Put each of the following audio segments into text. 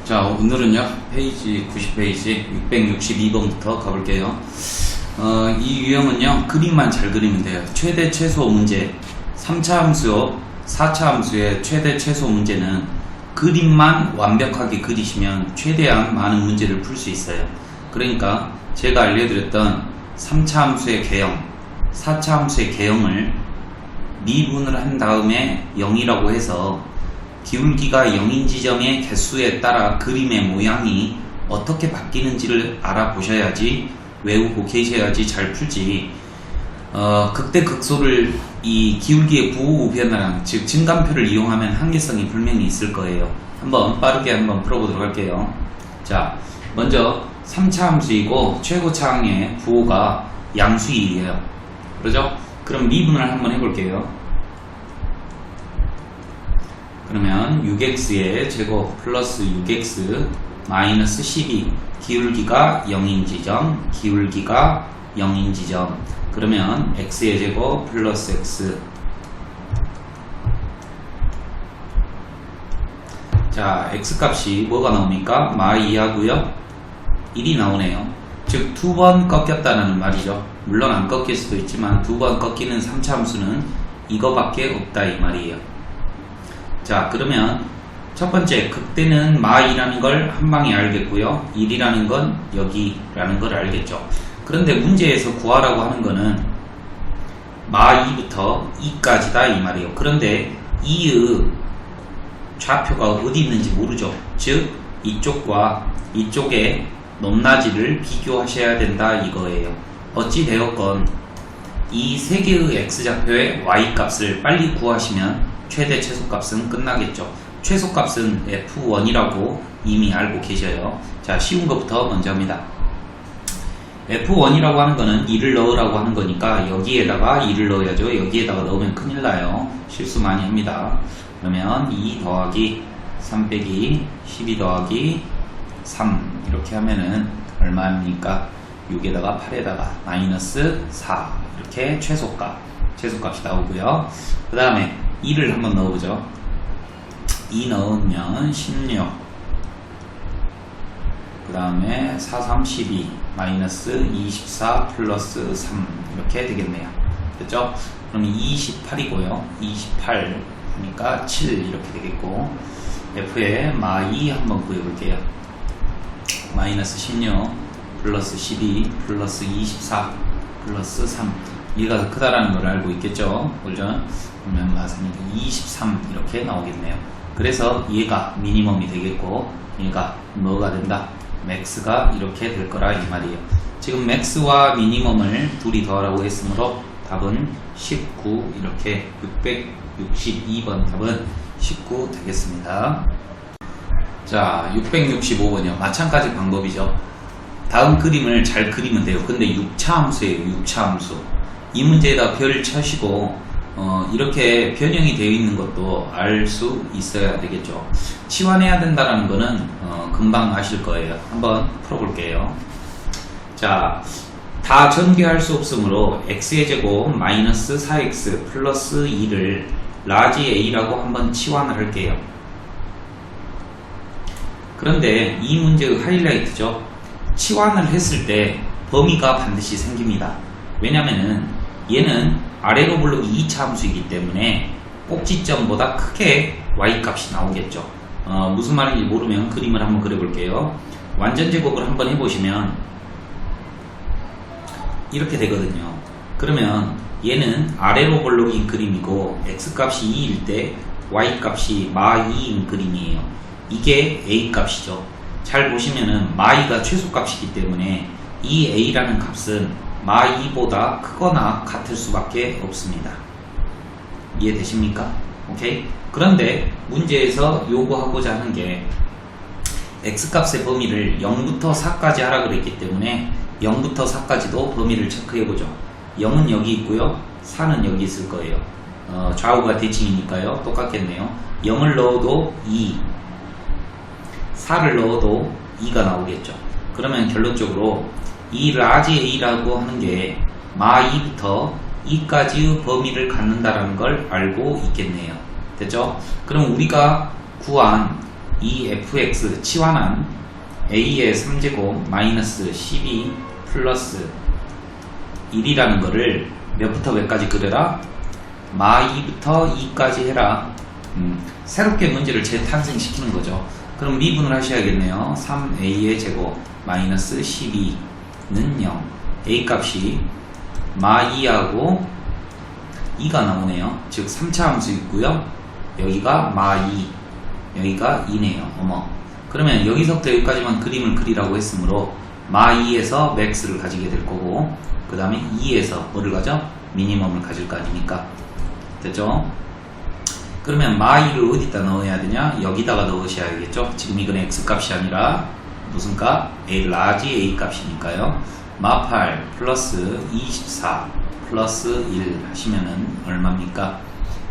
자, 오늘은요, 페이지 90페이지 662번부터 가볼게요. 이 유형은요, 그림만 잘 그리면 돼요. 최대 최소 문제, 3차 함수요, 4차 함수의 최대 최소 문제는 그림만 완벽하게 그리시면 최대한 많은 문제를 풀 수 있어요. 그러니까 제가 알려드렸던 3차 함수의 개형, 4차 함수의 개형을 미분을 한 다음에 0이라고 해서 기울기가 0인 지점의 개수에 따라 그림의 모양이 어떻게 바뀌는지를 알아보셔야지, 외우고 계셔야지 잘 풀지. 극대극소를 이 기울기의 부호우변화량, 즉 증감표를 이용하면 한계성이 분명히 있을 거예요. 한번 빠르게 한번 풀어보도록 할게요. 자, 먼저 3차 함수이고 최고차항의 부호가 양수이에요. 그러죠? 그럼 미분을 한번 해볼게요. 그러면 6x의 제곱 플러스 6x 마이너스 12, 기울기가 0인 지점, 기울기가 0인 지점. 그러면 x의 제곱 플러스 x. 자, x값이 뭐가 나옵니까? 마2하고요 1이 나오네요. 즉 두 번 꺾였다는 말이죠. 물론 안 꺾일 수도 있지만 두 번 꺾이는 3차 함수는 이거밖에 없다 이 말이에요. 자, 그러면 첫 번째 극대는 마2라는 걸 한 방에 알겠고요. 1이라는 건 여기라는 걸 알겠죠. 그런데 문제에서 구하라고 하는 거는 마2부터 2까지다 이 말이에요. 그런데 2의 좌표가 어디 있는지 모르죠. 즉 이쪽과 이쪽의 높낮이를 비교하셔야 된다 이거예요. 어찌 되었건 이 세 개의 x좌표의 y값을 빨리 구하시면 최대 최소값은 끝나겠죠. 최소값은 F1이라고 이미 알고 계셔요. 자, 쉬운 것부터 먼저 합니다. F1이라고 하는 거는 2를 넣으라고 하는 거니까 여기에다가 2를 넣어야죠. 여기에다가 넣으면 큰일 나요. 실수 많이 합니다. 그러면 2 더하기 3 빼기 12 더하기 3 이렇게 하면은 얼마입니까? 6에다가 8에다가 마이너스 4 이렇게 최소값이 나오고요. 그 다음에 2를 한번 넣어보죠. 2 넣으면 16. 그 다음에 4, 3, 12 마이너스 24 플러스 3 이렇게 되겠네요. 됐죠? 그러면 28이고요. 28 하니까 7 이렇게 되겠고, F의 마2 한번 구해볼게요. 마이너스 16 플러스 12 플러스 24 플러스 3. 얘가 더 크다라는 걸 알고 있겠죠? 그죠? 그러면 마사니까 23 이렇게 나오겠네요. 그래서 얘가 미니멈이 되겠고, 얘가 뭐가 된다? 맥스가 이렇게 될 거라 이 말이에요. 지금 맥스와 미니멈을 둘이 더하라고 했으므로 답은 19, 이렇게 662번 답은 19 되겠습니다. 자, 665번이요. 마찬가지 방법이죠. 다음 그림을 잘 그리면 돼요. 근데 6차 함수예요. 6차 함수. 이 문제에다 별을 쳐시고 이렇게 변형이 되어 있는 것도 알 수 있어야 되겠죠. 치환해야 된다는 거는 금방 아실 거예요. 한번 풀어볼게요. 자, 다 전개할 수 없으므로 x의 제곱 마이너스 4x 플러스 2를 라지 a라고 한번 치환을 할게요. 그런데 이 문제의 하이라이트죠. 치환을 했을 때 범위가 반드시 생깁니다. 왜냐면은 얘는 아래로 블록이 2차 함수이기 때문에 꼭지점보다 크게 y값이 나오겠죠. 무슨 말인지 모르면 그림을 한번 그려볼게요. 완전 제곱을 한번 해보시면 이렇게 되거든요. 그러면 얘는 아래로 블록인 그림이고 x값이 2일 때 y값이 마2인 그림이에요. 이게 a값이죠. 잘 보시면은 마2가 최소값이기 때문에 이 a라는 값은 마2보다 크거나 같을 수밖에 없습니다. 이해되십니까? 오케이? 그런데 문제에서 요구하고자 하는 게 x값의 범위를 0부터 4까지 하라 그랬기 때문에 0부터 4까지도 범위를 체크해보죠. 0은 여기 있고요. 4는 여기 있을 거예요. 좌우가 대칭이니까요. 똑같겠네요. 0을 넣어도 2, 4를 넣어도 2가 나오겠죠. 그러면 결론적으로 이 라지 a라고 하는 게 마2부터 2까지의 범위를 갖는다라는 걸 알고 있겠네요. 됐죠? 그럼 우리가 구한 이 fx 치환한 a의 3제곱 마이너스 12 플러스 1이라는 거를 몇부터 몇까지 그려라? 마2부터 2까지 해라. 새롭게 문제를 재탄생시키는 거죠. 그럼 미분을 하셔야겠네요. 3a의 제곱 마이너스 12는 0. a 값이 마2하고 2가 나오네요. 즉 3차 함수 있고요. 여기가 마2, 여기가 2네요. 그러면 여기서부터 여기까지만 그림을 그리라고 했으므로 마2에서 맥스를 가지게 될 거고, 그 다음에 2에서 뭐를 가져? 미니멈을 가질 거 아닙니까? 됐죠? 그러면 마2를 어디다 넣어야 되냐? 여기다가 넣으셔야겠죠? 지금 이건 x값이 아니라 무슨 값? 라지 a 값이니까요. 마8 플러스 24 플러스 1 하시면은 얼마입니까?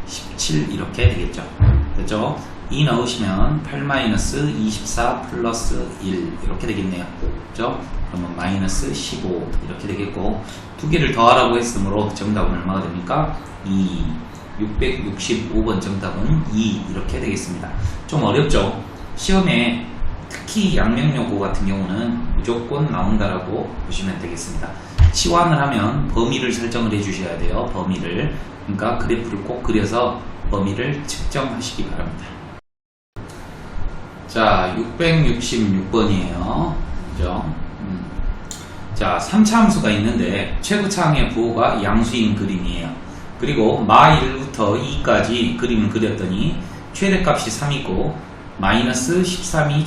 17 이렇게 되겠죠. 됐죠? 2 넣으시면 8-24 플러스 1 이렇게 되겠네요. 그죠? 그러면 마이너스 15 이렇게 되겠고, 두 개를 더하라고 했으므로 정답은 얼마가 됩니까? 2. 665번 정답은 2 이렇게 되겠습니다. 좀 어렵죠? 시험에 특히 양면요고 같은 경우는 무조건 나온다라고 보시면 되겠습니다. 치환을 하면 범위를 설정을 해 주셔야 돼요. 범위를. 그러니까 그래프를 꼭 그려서 범위를 측정하시기 바랍니다. 자, 666번이에요. 그죠? 자, 3차 함수가 있는데 최고차항의 부호가 양수인 그림이에요. 그리고 마1부터 2까지 그림을 그렸더니 최대값이 3이고 마이너스 13이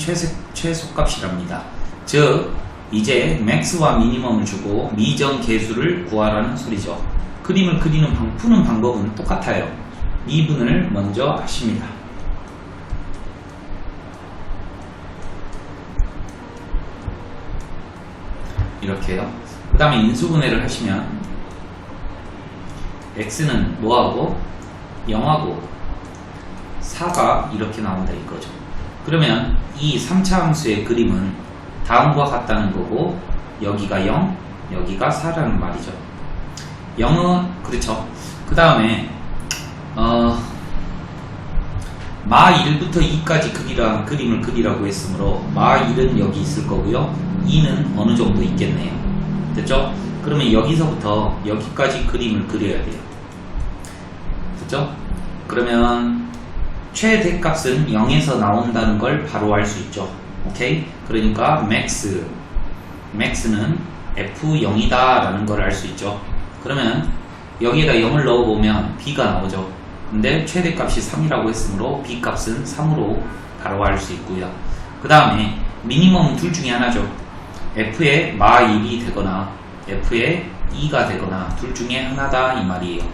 최소값이랍니다. 즉 이제 맥스와 미니멈을 주고 미정 계수를 구하라는 소리죠. 그림을 푸는 방법은 똑같아요. 미분을 먼저 하십니다. 이렇게요. 그 다음에 인수분해를 하시면 x는 뭐하고 0하고 4가 이렇게 나온다 이거죠. 그러면 이 3차 함수의 그림은 다음과 같다는 거고, 여기가 0, 여기가 4라는 말이죠. 0은 그렇죠. 그 다음에 마1부터 2까지 그림을 그리라고 했으므로 마1은 여기 있을 거고요. 2는 어느 정도 있겠네요. 됐죠? 그러면 여기서부터 여기까지 그림을 그려야 돼요. 됐죠? 그러면 최대값은 0에서 나온다는 걸 바로 알 수 있죠. 오케이? 그러니까 max는 f0이다 라는 걸 알 수 있죠. 그러면 여기에다 0을 넣어보면 b가 나오죠. 근데 최대값이 3이라고 했으므로 b값은 3으로 바로 알 수 있고요. 그 다음에 미니멈은 둘 중에 하나죠. f의 마1이 되거나 f의 2가 되거나 둘 중에 하나다 이 말이에요.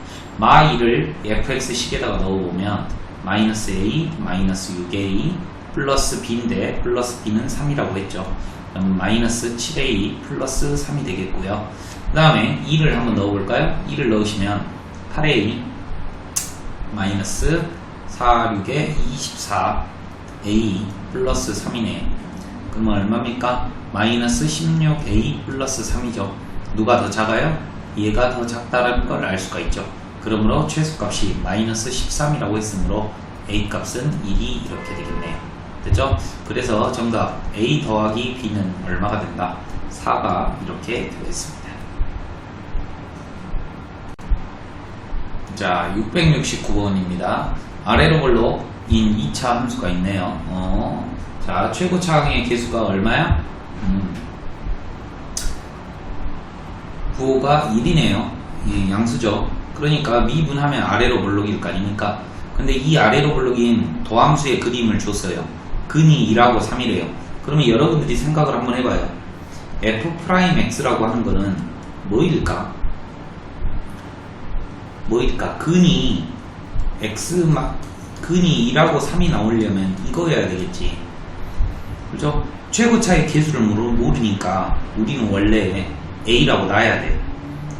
마1을 fx식에다가 넣어보면 마이너스 a, 마이너스 6a, 플러스 b인데 플러스 b는 3이라고 했죠. 그럼 마이너스 7a 플러스 3이 되겠고요. 그 다음에 2를 한번 넣어볼까요? 2를 넣으시면 8a 마이너스 4, 6에 24a 플러스 3이네. 그러면 얼마입니까? 마이너스 16a 플러스 3이죠. 누가 더 작아요? 얘가 더 작다라는 걸 알 수가 있죠. 그러므로 최소값이 마이너스 13이라고 했으므로 a 값은 1이 이렇게 되겠네요. 됐죠? 그래서 정답 a 더하기 b는 얼마가 된다? 4가 이렇게 되겠습니다. 자, 669번입니다. 아래로 볼록인 2차 함수가 있네요. 자, 최고차항의 개수가 얼마야? 부호가 1이네요. 양수죠. 그러니까 미분하면 아래로 볼록일 거 아닙니까? 근데 이 아래로 볼록인 도함수의 그림을 줬어요. 근이 2하고 3이래요. 그러면 여러분들이 생각을 한번 해봐요. f'x라고 하는 거는 뭐일까? 근이 근이 2하고 3이 나오려면 이거여야 되겠지. 그죠? 최고차의 개수를 모르니까 우리는 원래 a라고 놔야 돼.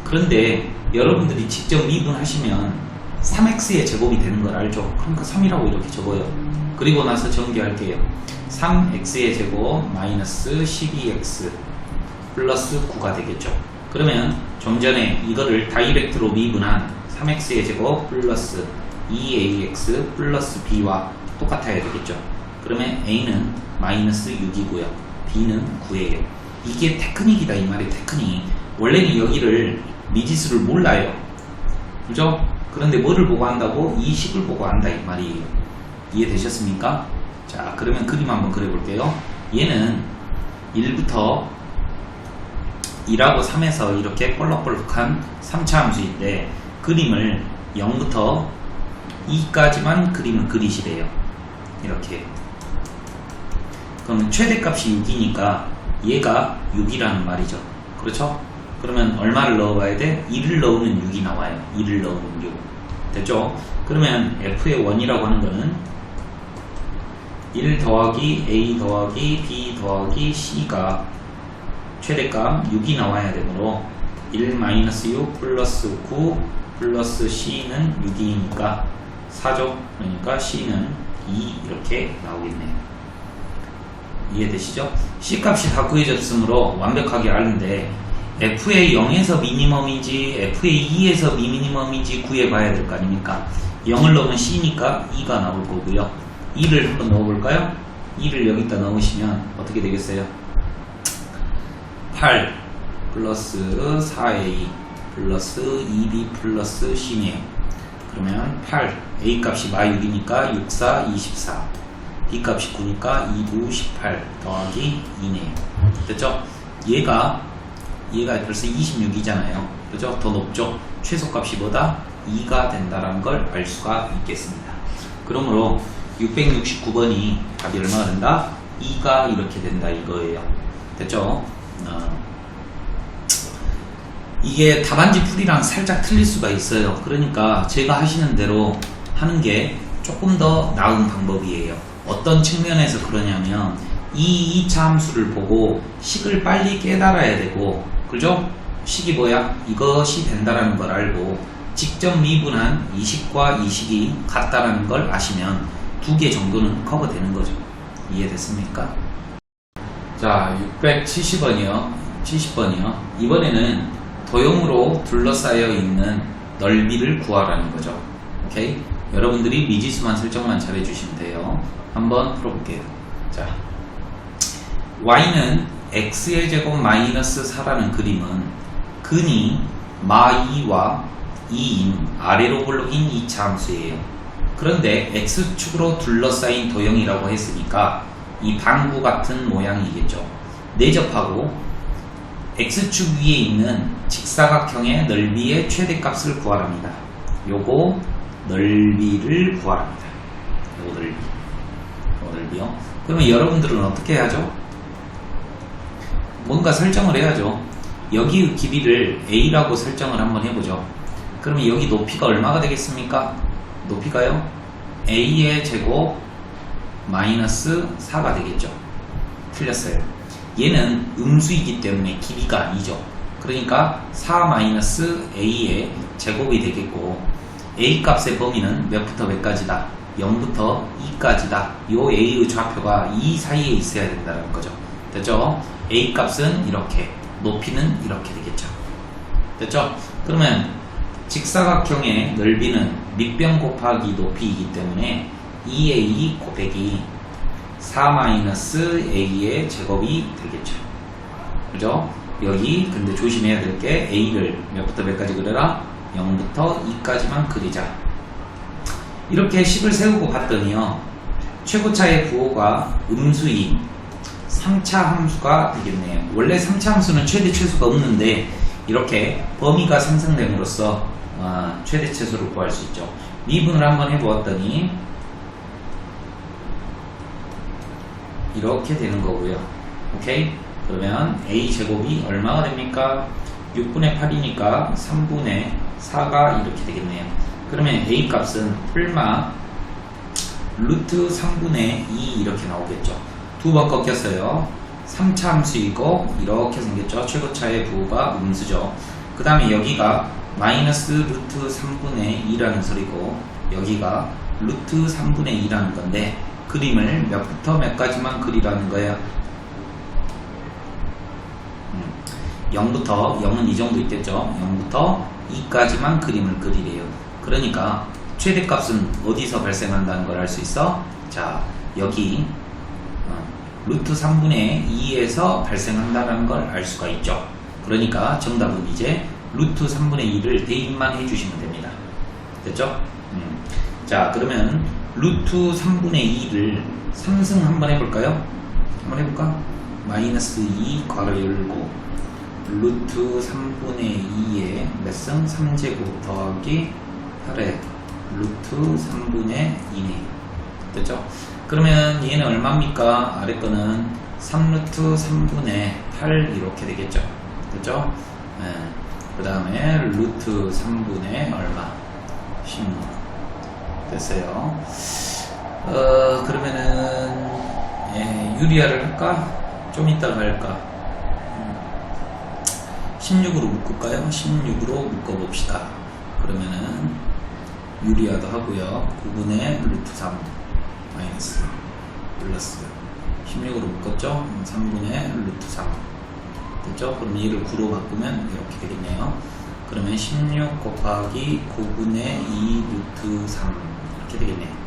그런데 여러분들이 직접 미분하시면 3x의 제곱이 되는 걸 알죠? 그러니까 3이라고 이렇게 적어요. 그리고 나서 전개할게요. 3x의 제곱 마이너스 12x 플러스 9가 되겠죠. 그러면 좀 전에 이거를 다이렉트로 미분한 3x의 제곱 플러스 2ax 플러스 b와 똑같아야 되겠죠. 그러면 A는 마이너스 6이고요. B는 9예요. 이게 테크닉이다 이 말이 테크닉. 원래는 여기를 미지수를 몰라요. 그죠? 그런데 뭐를 보고 한다고? 이 식을 보고 한다 이 말이에요. 이해되셨습니까? 자, 그러면 그림 한번 그려볼게요. 얘는 1부터 2하고 3에서 이렇게 볼록볼록한 3차 함수인데 그림을 0부터 2까지만 그림을 그리시래요. 이렇게. 그러면 최대값이 6이니까 얘가 6이라는 말이죠. 그렇죠? 그러면 얼마를 넣어봐야 돼? 1을 넣으면 6이 나와요. 1을 넣으면 6. 됐죠? 그러면 f의 1이라고 하는 거는 1 더하기 a 더하기 b 더하기 c가 최대값 6이 나와야 되므로 1-6 플러스 9 플러스 c는 6이니까 4죠. 그러니까 c는 2 이렇게 나오겠네요. 이해되시죠? C값이 다 구해졌으므로 완벽하게 아는데 F의 0에서 미니멈인지 F의 2에서 미니멈인지 구해봐야 될 거 아닙니까? 0을 넣으면 C니까 2가 나올 거고요. 2를 한번 넣어볼까요? 2를 여기다 넣으시면 어떻게 되겠어요? 8 플러스 4A 플러스 2B 플러스 C네요. 그러면 8 A 값이 마6이니까 6, 4, 24 B 값이 9니까 2, 9, 18 더하기 2네요. 됐죠? 얘가 벌써 26이잖아요. 그죠? 더 높죠? 최소값이 뭐다? 2가 된다는 걸 알 수가 있겠습니다. 그러므로 669번이 답이 얼마가 된다? 2가 이렇게 된다 이거예요. 됐죠? 이게 답안지 풀이랑 살짝 틀릴 수가 있어요. 그러니까 제가 하시는 대로 하는 게 조금 더 나은 방법이에요. 어떤 측면에서 그러냐면 이 2차 함수를 보고 식을 빨리 깨달아야 되고, 그죠? 식이 뭐야? 이것이 된다라는 걸 알고 직접 미분한 이 식과 이 식이 같다라는 걸 아시면 2개 정도는 커버되는 거죠. 이해됐습니까? 자, 670번이요. 70번이요. 이번에는 도형으로 둘러싸여 있는 넓이를 구하라는 거죠. 오케이? 여러분들이 미지수만 설정만 잘 해주시면 돼요. 한번 풀어볼게요. 자, y는 x의 제곱 마이너스 4라는 그림은 근이 마2와 2인 아래로 볼록인 2차 함수예요. 그런데 x축으로 둘러싸인 도형이라고 했으니까 이 방구 같은 모양이겠죠. 내접하고 x축 위에 있는 직사각형의 넓이의 최대값을 구하랍니다. 요거 넓이를 구하랍니다. 요거 넓이요. 그러면 여러분들은 어떻게 해야죠? 뭔가 설정을 해야죠. 여기의 길이를 a라고 설정을 한번 해보죠. 그러면 여기 높이가 얼마가 되겠습니까? 높이가요? a의 제곱 마이너스 4가 되겠죠. 틀렸어요. 얘는 음수이기 때문에 길이가 아니죠. 그러니까 4 마이너스 a의 제곱이 되겠고, a 값의 범위는 몇부터 몇까지다? 0부터 2까지다. 요 a의 좌표가 2 사이에 있어야 된다는 거죠. 됐죠? a 값은 이렇게, 높이는 이렇게 되겠죠. 됐죠? 그러면 직사각형의 넓이는 밑변 곱하기 높이이기 때문에 2a 곱하기 4-a의 제곱이 되겠죠. 그죠? 여기 근데 조심해야 될 게 a를 몇부터 몇까지 그려라? 0부터 2까지만 그리자. 이렇게 식을 세우고 봤더니요, 최고차의 부호가 음수인 3차 함수가 되겠네요. 원래 3차 함수는 최대 최소가 없는데 이렇게 범위가 상승됨으로써 최대 최소를 구할 수 있죠. 미분을 한번 해보았더니 이렇게 되는 거고요. 오케이? 그러면 a제곱이 얼마가 됩니까? 6분의 8이니까 3분의 4가 이렇게 되겠네요. 그러면 a 값은 풀마 루트 3분의 2 이렇게 나오겠죠. 두 번 꺾였어요. 3차 함수이고 이렇게 생겼죠. 최고차의 부호가 음수죠. 그 다음에 여기가 마이너스 루트 3분의 2라는 소리고, 여기가 루트 3분의 2라는 건데 그림을 몇부터 몇까지만 그리라는 거예요. 0부터, 0은 이 정도 있겠죠. 0부터 2까지만 그림을 그리래요. 그러니까 최대값은 어디서 발생한다는 걸 알 수 있어? 자, 여기 루트 3분의 2에서 발생한다는 걸 알 수가 있죠. 그러니까 정답은 이제 루트 3분의 2를 대입만 해주시면 됩니다. 됐죠? 자, 그러면 루트 3분의 2를 3승 한번 해볼까요? 한번 해볼까? 마이너스 2 괄호 열고 루트 3분의 2에 몇 승? 3제곱 더하기 8에 루트 3분의 2네. 됐죠? 그러면 얘는 얼마입니까? 아래 거는 3루트 3분의 8 이렇게 되겠죠. 됐죠? 네. 그 다음에 루트 3분의 얼마? 16 됐어요. 그러면은 유리아를 할까? 좀 이따가 할까? 16으로 묶을까요? 16으로 묶어봅시다. 그러면은 유리아도 하고요. 9분의 루트 3 마이너스 플러스 16으로 묶었죠? 3분의 루트 3 됐죠? 그럼 얘를 9로 바꾸면 이렇게 되겠네요. 그러면 16 곱하기 9분의 2 루트 3 이렇게 되겠네요.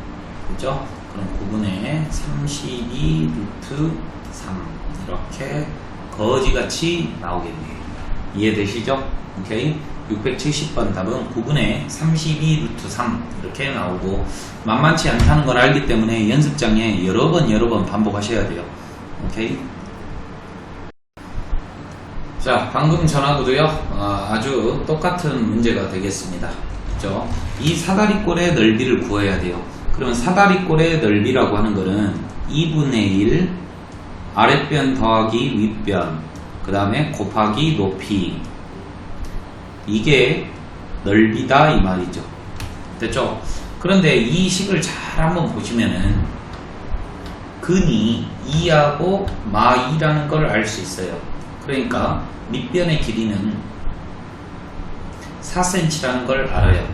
그죠? 그럼 9분의 32 루트 3 이렇게 거지같이 나오겠네요. 이해되시죠? 오케이. 670번 답은 9분의 32 루트 3 이렇게 나오고 만만치 않다는 걸 알기 때문에 연습장에 여러 번 반복하셔야 돼요. 오케이. 자, 방금 전하고도요 아주 똑같은 문제가 되겠습니다. 그죠? 이 사다리꼴의 넓이를 구해야 돼요. 그러면 사다리꼴의 넓이라고 하는 거는 2분의 1 아랫변 더하기 윗변 그 다음에 곱하기 높이 이게 넓이다 이 말이죠. 됐죠? 그런데 이 식을 잘 한번 보시면은 근이 2하고 마 2라는 걸 알 수 있어요. 그러니까 밑변의 길이는 4cm라는 걸 알아요.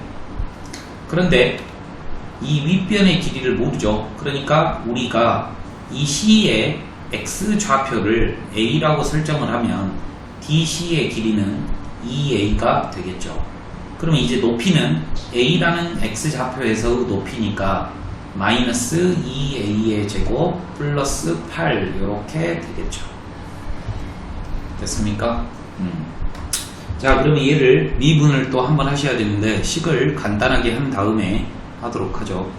그런데 이 윗변의 길이를 모르죠. 그러니까 우리가 이 C의 X 좌표를 A라고 설정을 하면 DC의 길이는 2A가 되겠죠. 그러면 이제 높이는 A라는 X 좌표에서 높이니까 마이너스 2A의 제곱 플러스 8 이렇게 되겠죠. 됐습니까? 자, 그러면 얘를 미분을 또 한번 하셔야 되는데 식을 간단하게 한 다음에 하도록 하죠.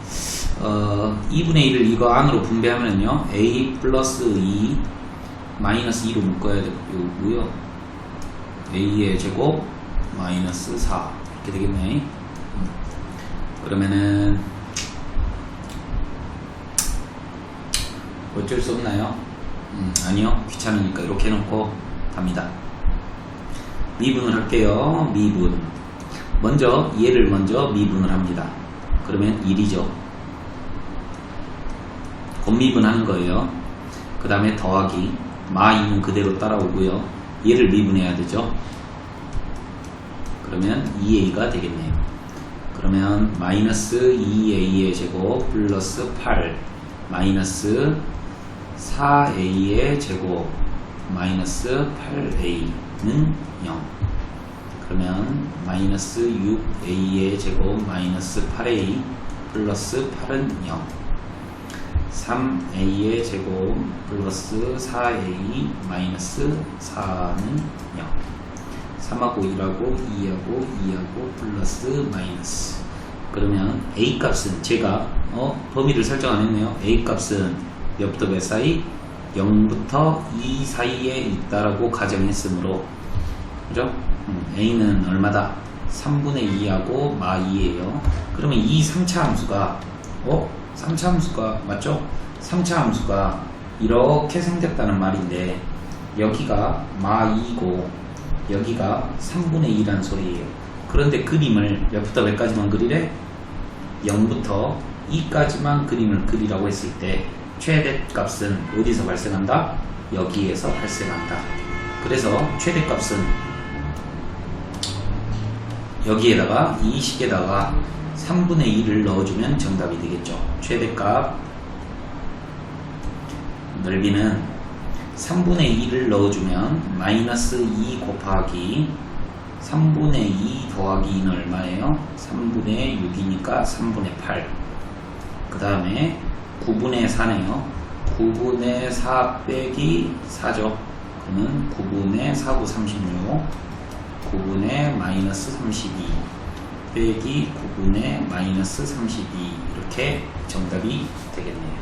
2분의 1을 이거 안으로 분배하면요 A 플러스 2 마이너스 2로 묶어야 되고요. A의 제곱 마이너스 4 이렇게 되겠네. 그러면은 어쩔 수 없나요? 아니요, 귀찮으니까 이렇게 해놓고 갑니다. 미분을 할게요. 미분 먼저 얘를 먼저 미분을 합니다. 그러면 1이죠. 곱미분 하는 거예요. 그 다음에 더하기 마 2는 그대로 따라오고요. 얘를 미분해야 되죠. 그러면 2a가 되겠네요. 그러면 마이너스 2a의 제곱 플러스 8 마이너스 4a의 제곱 마이너스 8a는 0. 그러면 마이너스 6a의 제곱 마이너스 8a 플러스 8은 0. 3a의 제곱 플러스 4a 마이너스 4는 0. 3하고 1하고 2하고 2하고 플러스 마이너스. 그러면 a 값은 제가 범위를 설정 안 했네요. a 값은 몇부터 몇 사이? 0부터 2 사이에 있다라고 가정했으므로 그죠? a는 얼마다? 3분의 2하고 마 2예요. 그러면 이 3차 함수가 3차 함수가 맞죠? 3차 함수가 이렇게 생겼다는 말인데 여기가 마 2고 여기가 3분의 2라는 소리예요. 그런데 그림을 몇부터 몇까지만 그리래? 0부터 2까지만 그림을 그리라고 했을 때 최대값은 어디서 발생한다? 여기에서 발생한다. 그래서 최대값은 여기에다가 이 식에다가 3분의 2를 넣어주면 정답이 되겠죠. 최대값 넓이는 3분의 2를 넣어주면 마이너스 2 곱하기 3분의 2 더하기 2는 얼마예요? 3분의 6이니까 3분의 8. 그 다음에 9분의 4네요. 9분의 4 빼기 4죠. 그러면 9분의 4, 9, 36 9분의 마이너스 32 빼기 9분의 마이너스 32 이렇게 정답이 되겠네요.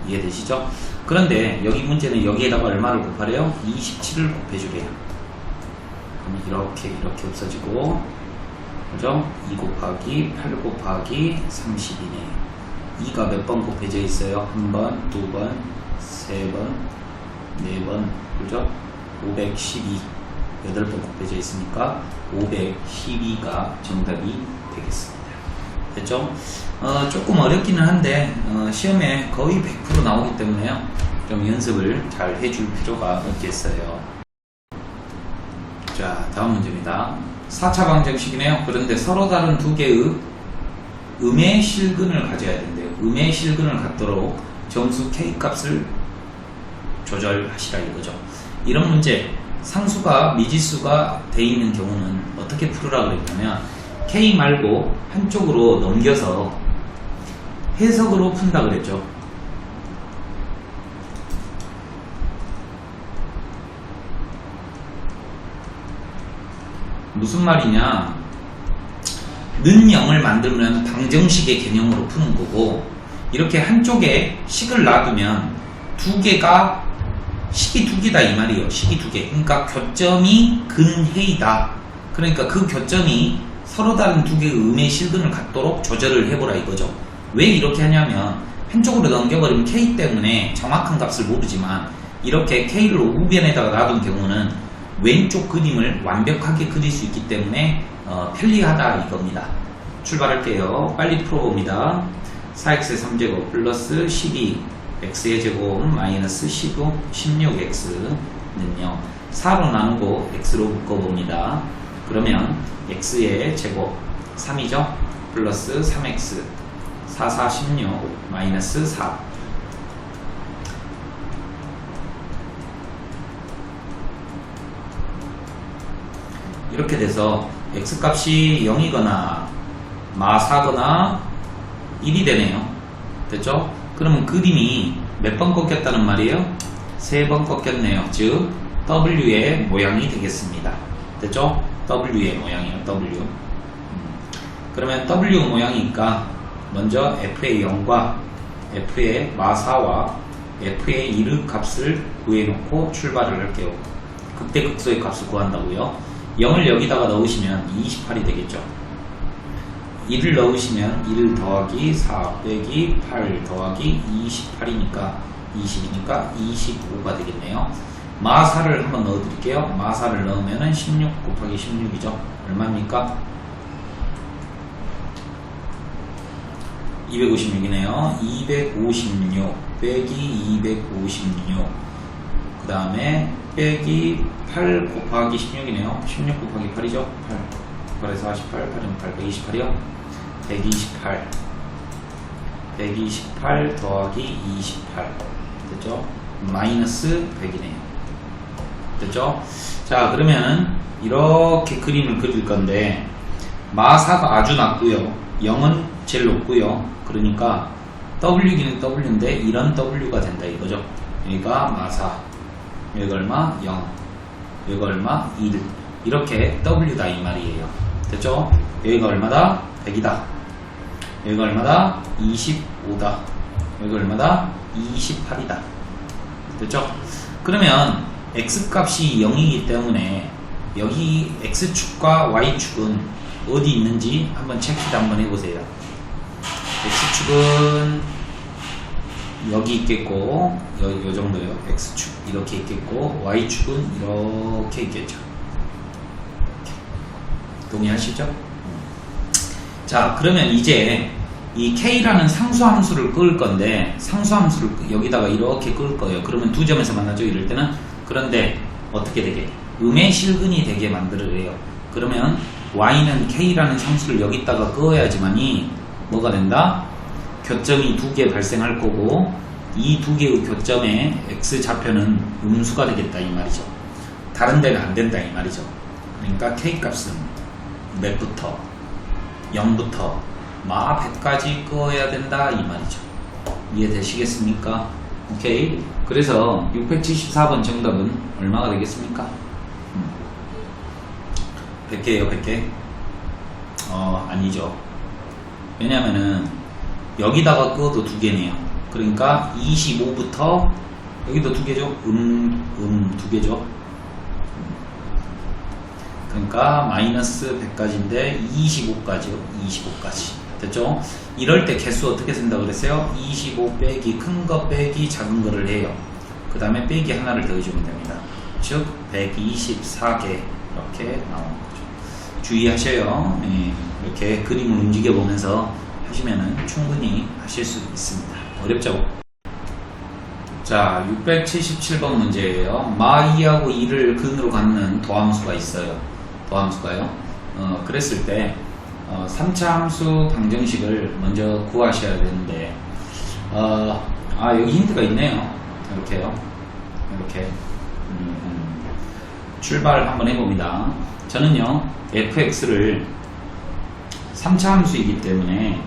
이해되시죠? 그런데 여기 문제는 여기에다가 얼마를 곱하래요? 27을 곱해주래요. 그럼 이렇게 없어지고, 그죠? 2 곱하기 8 곱하기 30이네요. 2가 몇 번 곱해져 있어요? 1번, 2번, 3번, 4번, 그죠? 512 8번 곱해져 있으니까 512가 정답이 되겠습니다. 됐죠? 조금 어렵기는 한데 시험에 거의 100% 나오기 때문에요. 좀 연습을 잘 해줄 필요가 있겠어요. 자, 다음 문제입니다. 4차 방정식이네요. 그런데 서로 다른 두 개의 음의 실근을 가져야 된대요. 음의 실근을 갖도록 정수 K 값을 조절하시라 이거죠. 이런 문제, 상수가 미지수가 돼 있는 경우는 어떻게 풀으라 그랬냐면 K 말고 한쪽으로 넘겨서 해석으로 푼다 그랬죠. 무슨 말이냐, 는 0을 만들면 방정식의 개념으로 푸는 거고, 이렇게 한쪽에 식을 놔두면 두 개가 식이 두 개다 이 말이에요. 식이 두 개. 그러니까 교점이 근해이다. 그러니까 그 교점이 서로 다른 두 개의 음의 실근을 갖도록 조절을 해보라 이거죠. 왜 이렇게 하냐면 한쪽으로 넘겨버리면 K 때문에 정확한 값을 모르지만 이렇게 K를 우변에다가 놔둔 경우는 왼쪽 그림을 완벽하게 그릴 수 있기 때문에 편리하다 이겁니다. 출발할게요. 빨리 풀어봅니다. 4x의 3제곱 플러스 12 x의 제곱 마이너스 16x는요 4로 나누고 x로 묶어봅니다. 그러면 x의 제곱 3이죠. 플러스 3x 4, 4, 16 마이너스 4 이렇게 돼서 x값이 0이거나 마사거나 1이 되네요. 됐죠? 그러면 그림이 몇 번 꺾였다는 말이에요? 3번 꺾였네요. 즉 W의 모양이 되겠습니다. 됐죠? W의 모양이에요. W. 그러면 W 모양이니까 먼저 F의 0과 F의 마사와 F의 1의 값을 구해놓고 출발을 할게요. 극대극소의 값을 구한다고요. 0을 여기다가 넣으시면 28이 되겠죠. 1을 넣으시면 1 더하기 4 빼기 8 더하기 28이니까 20이니까 25가 되겠네요. 마사를 한번 넣어드릴게요. 마사를 넣으면 16 곱하기 16이죠. 얼마입니까? 256이네요. 256 빼기 256 그 다음에 빼기 8 곱하기 16이네요. 16 곱하기 8이죠. 8 8에서 48, 8이면 828이요. 128 더하기 28 됐죠? 마이너스 100이네요. 됐죠? 자, 그러면 이렇게 그림을 그릴 건데 마사가 아주 낮고요. 0은 제일 높고요. 그러니까 W기는 W인데 이런 W가 된다 이거죠. 여기가 마사, 여기가 얼마? 0, 여기가 얼마? 1 이렇게 W다 이 말이에요. 됐죠? 여기가 얼마다? 100이다. 여기가 얼마다? 25다. 여기가 얼마다? 28이다. 됐죠? 그러면 X값이 0이기 때문에 여기 X축과 Y축은 어디 있는지 한번 체크를 한번 해보세요. X축은 여기 있겠고, 요 정도요. X축 이렇게 있겠고, Y축은 이렇게 있겠죠. 동의하시죠? 자, 그러면 이제 이 K라는 상수함수를 끌 건데 상수함수를 여기다가 이렇게 끌 거예요. 그러면 두 점에서 만나죠. 이럴 때는. 그런데 어떻게 되게? 음의 실근이 되게 만들어요. 그러면 Y는 K라는 상수를 여기다가 그어야지만이 뭐가 된다? 교점이 두 개 발생할 거고 이 두 개의 교점의 X좌표는 음수가 되겠다 이 말이죠. 다른 데는 안 된다 이 말이죠. 그러니까 K값은 몇부터 0부터 마 100까지 끄어야 된다 이 말이죠. 이해되시겠습니까? 오케이. 그래서 674번 정답은 얼마가 되겠습니까? 100개예요, 100개? 아니죠. 왜냐면은 여기다가 그것도 2개네요. 그러니까 25부터 여기도 2개죠? 2개죠? 그러니까 마이너스 100까지인데 25까지요. 25까지. 됐죠? 이럴 때 개수 어떻게 쓴다 그랬어요? 25 빼기 큰 거 빼기 작은 거를 해요. 그 다음에 빼기 하나를 더해주면 됩니다. 즉 124개 이렇게 나오는 거죠. 주의하셔요. 예, 이렇게 그림을 움직여 보면서 하시면은 충분히 하실 수 있습니다. 어렵죠? 자, 677번 문제예요. 마2하고 2를 근으로 갖는 도함수가 있어요. 도함수가요. 그랬을 때 3차 함수 방정식을 먼저 구하셔야 되는데 여기 힌트가 있네요. 이렇게요. 이렇게 출발 한번 해봅니다. 저는요 fx를 3차 함수이기 때문에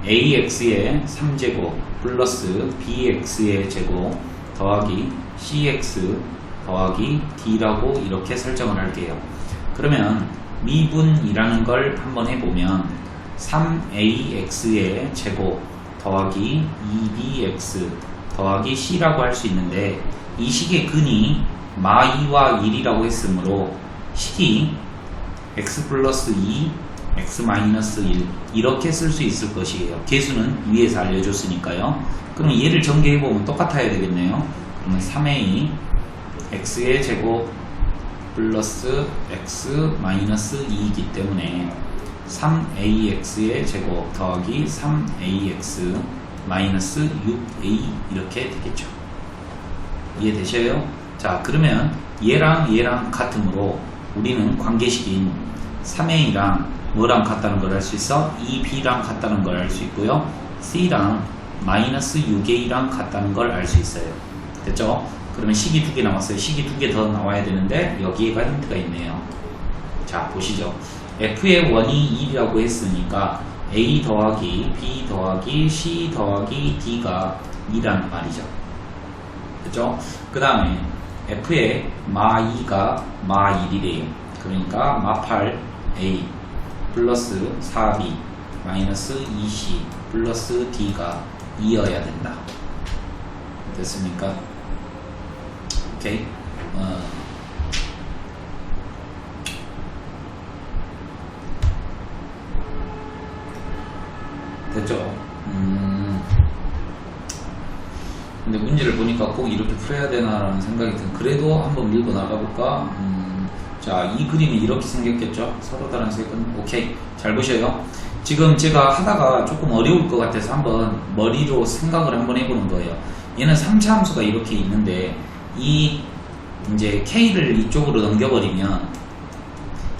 ax의 3제곱 플러스 bx의 제곱 더하기 cx 더하기 d라고 이렇게 설정을 할게요. 그러면 미분이라는 걸 한번 해보면 3ax의 제곱 더하기 2bx 더하기 c라고 할 수 있는데 이 식의 근이 마2와 1이라고 했으므로 식이 x 플러스 2 x 마이너스 1 이렇게 쓸 수 있을 것이에요. 개수는 위에서 알려줬으니까요. 그럼 얘를 전개해보면 똑같아야 되겠네요. 그러면 3a x의 제곱 플러스 x 마이너스 2이기 때문에 3ax의 제곱 더하기 3ax 마이너스 6a 이렇게 되겠죠. 이해되셔요? 자, 그러면 얘랑 같으므로 우리는 관계식인 3a랑 뭐랑 같다는 걸 알 수 있어? 2b랑 같다는 걸 알 수 있고요. c랑 마이너스 6a랑 같다는 걸 알 수 있어요. 됐죠? 그러면 식이 2개 남았어요. 식이 2개 더 나와야 되는데 여기에가 힌트가 있네요. 자, 보시죠. f의 원이 1이라고 했으니까 a 더하기 b 더하기 c 더하기 d가 2라는 말이죠. 그죠? 그 다음에 f의 마2가 마1이래요. 그러니까 마8 a 플러스 4b 마이너스 2c 플러스 d가 2여야 된다. 됐습니까? 오케이. 됐죠? 근데 문제를 보니까 꼭 이렇게 풀어야 되나라는 생각이 든. 그래도 한번 밀고 나가볼까? 자, 이 그림이 이렇게 생겼겠죠? 서로 다른 색은. 오케이. 잘 보셔요. 지금 제가 하다가 조금 어려울 것 같아서 한번 머리로 생각을 한번 해보는 거예요. 얘는 3차 함수가 이렇게 있는데 이 이제 k를 이쪽으로 넘겨버리면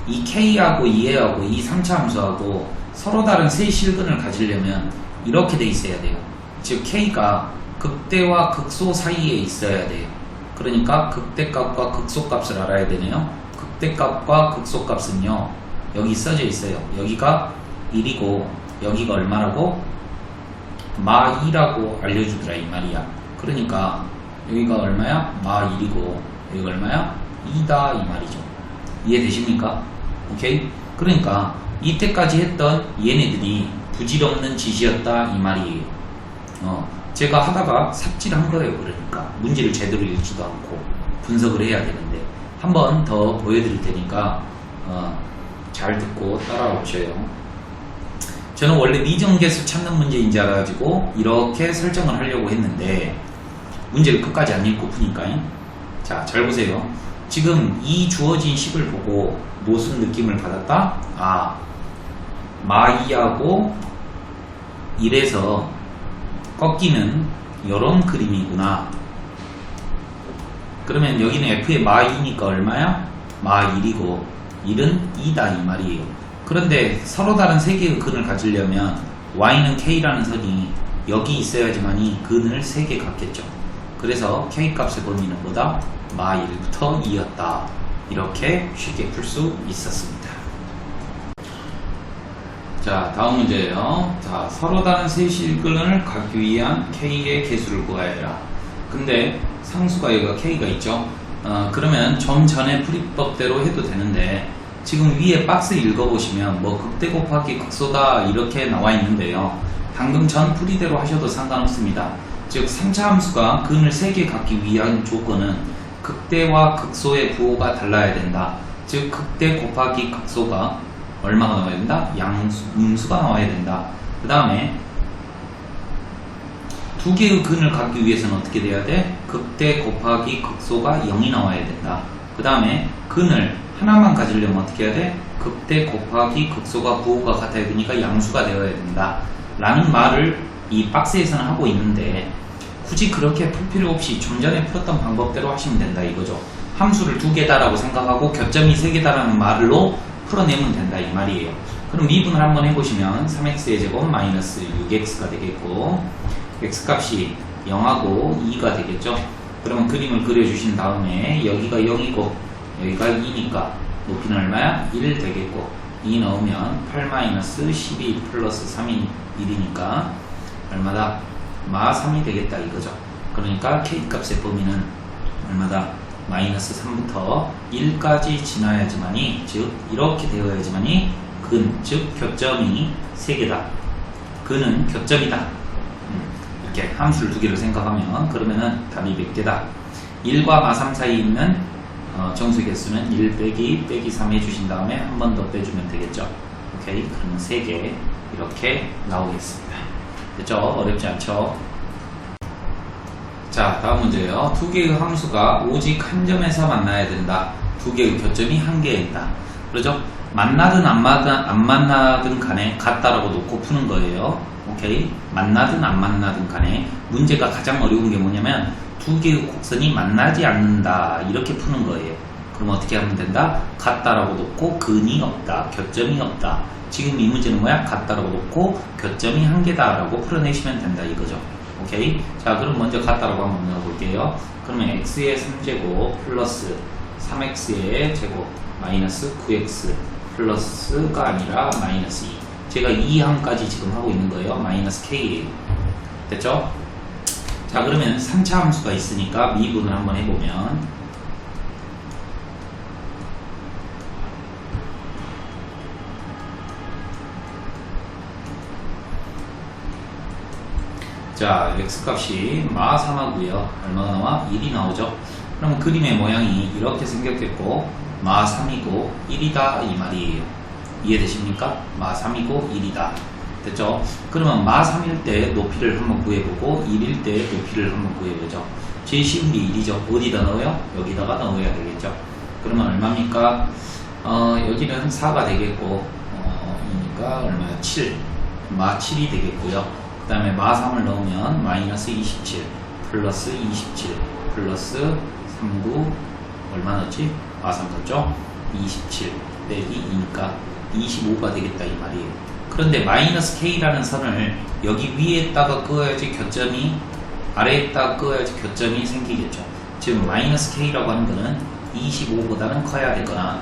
이 k하고 2하고 이 3차 함수하고 서로 다른 세 실근을 가지려면 이렇게 돼 있어야 돼요. 즉 k가 극대와 극소 사이에 있어야 돼요. 그러니까 극대값과 극소값을 알아야 되네요. 극대값과 극소값은요 여기 써져 있어요. 여기가 1이고 여기가 얼마라고? 마2라고 알려주더라 이 말이야. 그러니까 여기가 얼마야? 마1이고 여기가 얼마야? 2다 이 말이죠. 이해되십니까? 오케이? 그러니까 이때까지 했던 얘네들이 부질없는 짓이었다 이 말이에요. 제가 하다가 삽질한 거예요. 그러니까 문제를 제대로 읽지도 않고 분석을 해야 되는데 한 번 더 보여드릴 테니까 잘 듣고 따라오셔요. 저는 원래 미정계수 찾는 문제인 줄 알아가지고 이렇게 설정을 하려고 했는데 문제를 끝까지 안 읽고 푸니까요. 자, 잘 보세요. 지금 이 주어진 식을 보고 무슨 느낌을 받았다? 마2하고 1에서 꺾이는 이런 그림이구나. 그러면 여기는 f의 마2니까 얼마야? 마1이고 1은 2다 이 말이에요. 그런데 서로 다른 세 개의 근을 가지려면 y는 k라는 선이 여기 있어야지만이 근을 3개 갖겠죠. 그래서 k값의 범위는 뭐다? 마1부터 2였다. 이렇게 쉽게 풀 수 있었습니다. 자, 다음 문제예요. 자, 서로 다른 세 실근을 갖기 위한 K의 개수를 구하여라. 근데 상수가 여기가 K가 있죠. 그러면 좀 전에 풀이법대로 해도 되는데 지금 위에 박스 읽어보시면 뭐 극대 곱하기 극소다 이렇게 나와 있는데요. 방금 전 풀이대로 하셔도 상관없습니다. 즉 3차 함수가 근을 3개 갖기 위한 조건은 극대와 극소의 부호가 달라야 된다. 즉 극대 곱하기 극소가 얼마가 나와야 된다? 음수가 나와야 된다. 그 다음에 두 개의 근을 갖기 위해서는 어떻게 돼야 돼? 극대 곱하기 극소가 0이 나와야 된다. 그 다음에 근을 하나만 가지려면 어떻게 해야 돼? 극대 곱하기 극소가 부호가 같아야 되니까 양수가 되어야 된다. 라는 말을 이 박스에서는 하고 있는데 굳이 그렇게 풀 필요 없이 좀 전에 풀었던 방법대로 하시면 된다 이거죠. 함수를 2개다라고 생각하고 교점이 3개다라는 말로 풀어내면 된다 이 말이에요. 그럼 미분을 한번 해보시면 3x의 제곱 마이너스 6x가 되겠고 x값이 0하고 2가 되겠죠. 그러면 그림을 그려주신 다음에 여기가 0이고 여기가 2니까 높이는 얼마야? 1 되겠고 2 넣으면 8 마이너스 12 플러스 3이 1이니까 얼마다? 마 3이 되겠다 이거죠. 그러니까 k값의 범위는 얼마다? 마이너스 3부터 1까지 지나야지만이, 즉 이렇게 되어야지만이 근, 즉 교점이 3개다. 근은 교점이다. 이렇게 함수를 2개로 생각하면 그러면은 답이 몇 개다? 1과 마3 사이에 있는 정수의 개수는 1 빼기 3 해주신 다음에 한 번 더 빼주면 되겠죠. 오케이, 그러면 3개 이렇게 나오겠습니다. 됐죠? 어렵지 않죠? 자, 다음 문제예요. 두 개의 함수가 오직 한 점에서 만나야 된다. 두 개의 교점이 한 개이다. 그러죠? 만나든 안 만나든 간에 같다라고 놓고 푸는 거예요. 오케이? 만나든 안 만나든 간에 문제가 가장 어려운 게 뭐냐면 두 개의 곡선이 만나지 않는다. 이렇게 푸는 거예요. 그럼 어떻게 하면 된다? 같다라고 놓고 근이 없다. 교점이 없다. 지금 이 문제는 뭐야? 같다라고 놓고 교점이 한 개다라고 풀어내시면 된다 이거죠. 오케이? 자, 그럼 먼저 같다라고 한번 넣어볼게요. 그러면 x의 3제곱 플러스 3x의 제곱 마이너스 9x 플러스가 아니라 마이너스 2. 제가 2항까지 지금 하고 있는 거예요. 마이너스 k예요. 됐죠? 자, 그러면 3차 함수가 있으니까 미분을 한번 해보면 자, x값이 마 3하고요. 얼마가 나와? 1이 나오죠. 그러면 그림의 모양이 이렇게 생겼겠고 마 3이고 1이다 이 말이에요. 이해되십니까? 마 3이고 1이다. 됐죠? 그러면 마 3일 때 높이를 한번 구해보고 1일 때 높이를 한번 구해보죠. 제일 쉬운 게 1이죠. 어디다 넣어요? 여기다가 넣어야 되겠죠. 그러면 얼마입니까? 여기는 4가 되겠고 그러니까 얼마야? 7. 마 7이 되겠고요. 그 다음에 마 3을 넣으면 마이너스 27 플러스 27 플러스 39 얼마 넣었지? 마 3 넣었죠? 27 빼기 2니까 25가 되겠다 이 말이에요. 그런데 마이너스 k라는 선을 여기 위에다가 그어야지 교점이, 아래에다가 그어야지 교점이 생기겠죠. 지금 마이너스 k라고 하는 거는 25보다는 커야 되거나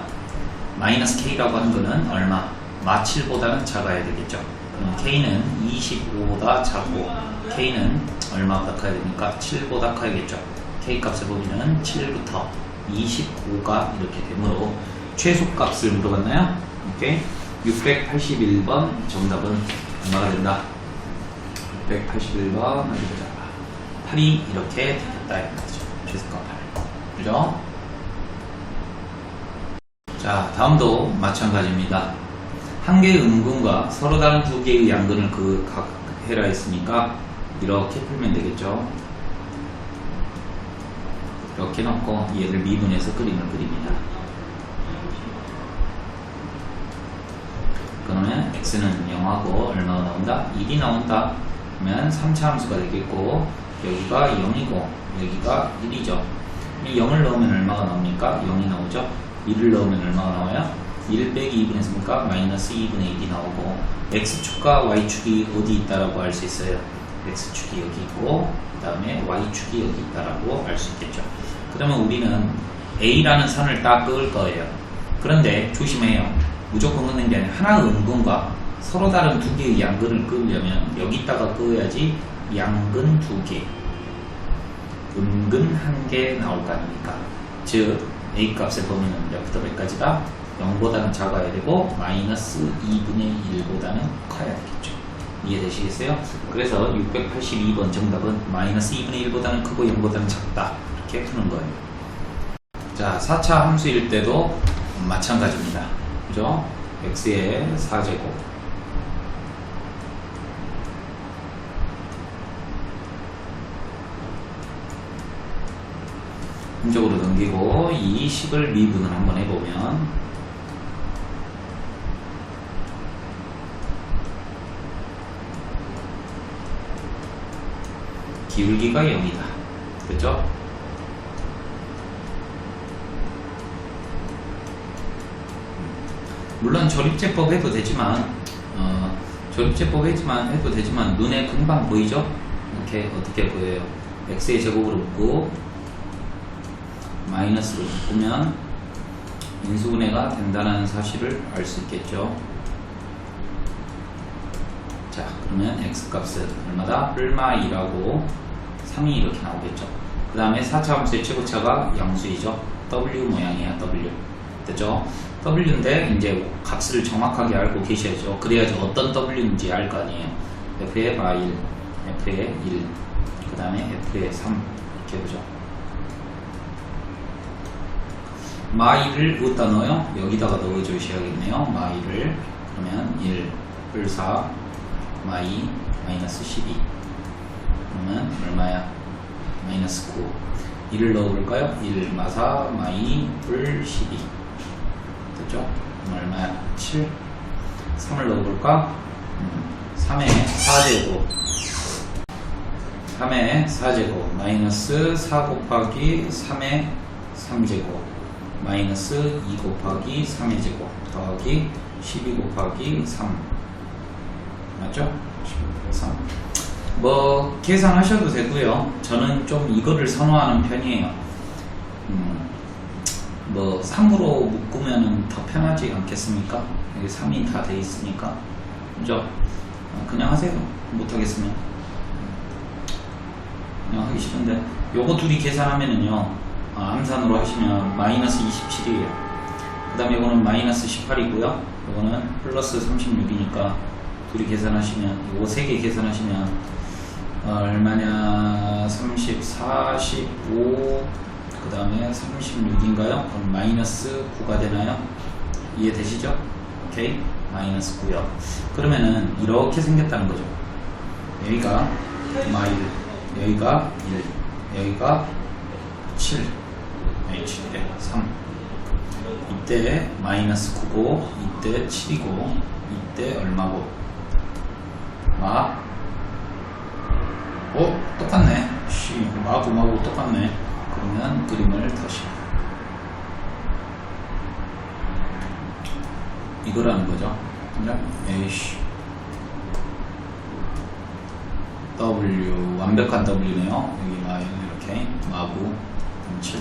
마이너스 k라고 하는 거는 얼마? 마 7보다는 작아야 되겠죠. k는 25보다 작고 k는 얼마보다 커야 됩니까? 7보다 커야겠죠. k값의 범위는 7부터 25가 이렇게 되므로 최소값을 물어봤나요? 오케이. 681번 정답은 얼마가 된다? 681번 어디 보자. 8이 이렇게 되겠다 이거죠. 최소값 8. 그죠? 자, 다음도 마찬가지입니다. 한 개의 음근과 서로 다른 두 개의 양근을 각 해라 했으니까 이렇게 풀면 되겠죠. 이렇게 놓고 얘를 미분해서 그림을 그립니다. 그러면 x는 0하고 얼마가 나온다? 1이 나온다. 그러면 3차 함수가 되겠고 여기가 0이고 여기가 1이죠. 이 0을 넣으면 얼마가 나옵니까? 0이 나오죠. 1을 넣으면 얼마가 나와요? 1 빼기 2분의 3이니까 마이너스 2분의 1이 나오고 x축과 y축이 어디 있다라고 알 수 있어요. x축이 여기 있고 그 다음에 y축이 여기 있다라고 알 수 있겠죠. 그러면 우리는 a라는 선을 딱 그을 거예요. 그런데 조심해요. 무조건 긋는 게 아니라 하나의 음근과 서로 다른 두 개의 양근을 그으려면 여기다가 그어야지 양근 두 개, 음근 한 개 나올 거 아닙니까? 즉 A 값의 범위는 몇부터 몇까지다? 0보다는 작아야 되고 마이너스 2분의 1보다는 커야 되겠죠. 이해되시겠어요? 그래서 682번 정답은 마이너스 2분의 1보다는 크고 0보다는 작다, 이렇게 푸는 거예요. 자, 4차 함수일 때도 마찬가지입니다. 그죠? x의 4제곱 한쪽으로 넘기고 이 식을 미분을 한번 해보면 기울기가 0이다. 그렇죠? 물론 조립제법 해도 되지만 해도 되지만 눈에 금방 보이죠? 이렇게 어떻게 보여요? x의 제곱으로 묶고 마이너스로 묶으면 인수분해가 된다는 사실을 알 수 있겠죠. 자, 그러면 x 값은 얼마다? 얼마 2라고 3이 이렇게 나오겠죠. 그 다음에 4차 함수의 최고차가 양수이죠. w 모양이야. w 됐죠? w인데 이제 값을 정확하게 알고 계셔야죠. 그래야지 어떤 w인지 알 거 아니에요. f의 마1, f의 1, 그 다음에 f의 3 이렇게 보죠. 마1을 어디다 넣어요? 여기다가 넣어주셔야겠네요. 마1을 그러면 1, 뿔 4, 마2, 마이너스 12 그러면 얼마야? 마이너스 9 1을 넣어볼까요? 1, 마4, 마2, 뿔 12 됐죠? 그럼 얼마야? 7 3을 넣어볼까? 3의 4제곱 3의 4제곱 마이너스 4 곱하기 3의 3제곱 마이너스 2 곱하기 3의 제곱 더하기 12 곱하기 3 맞죠? 12 곱하기 3 뭐 계산하셔도 되고요. 저는 좀 이거를 선호하는 편이에요. 뭐 3으로 묶으면 더 편하지 않겠습니까? 여기 3이 다 돼 있으니까 그죠? 그냥 하세요. 못하겠으면 그냥 하기 싫은데 요거 둘이 계산하면은요 암산으로 하시면 마이너스 27이에요. 그 다음에 이거는 마이너스 18이고요. 이거는 플러스 36이니까 둘이 계산하시면 요거 3개 계산하시면 얼마냐 30, 45 그 다음에 36인가요? 그럼 마이너스 9가 되나요? 이해되시죠? 오케이 마이너스 9요. 그러면은 이렇게 생겼다는 거죠. 여기가 마일 여기가 1 여기가 7 7대 3 이때 마이너스 9고 이때 7이고 이때 얼마고 똑같네. 마구 똑같네. 그러면 그림을 다시 이거라는 거죠. 에이씨 W 완벽한 W네요. 여기 마일 이렇게 마구 7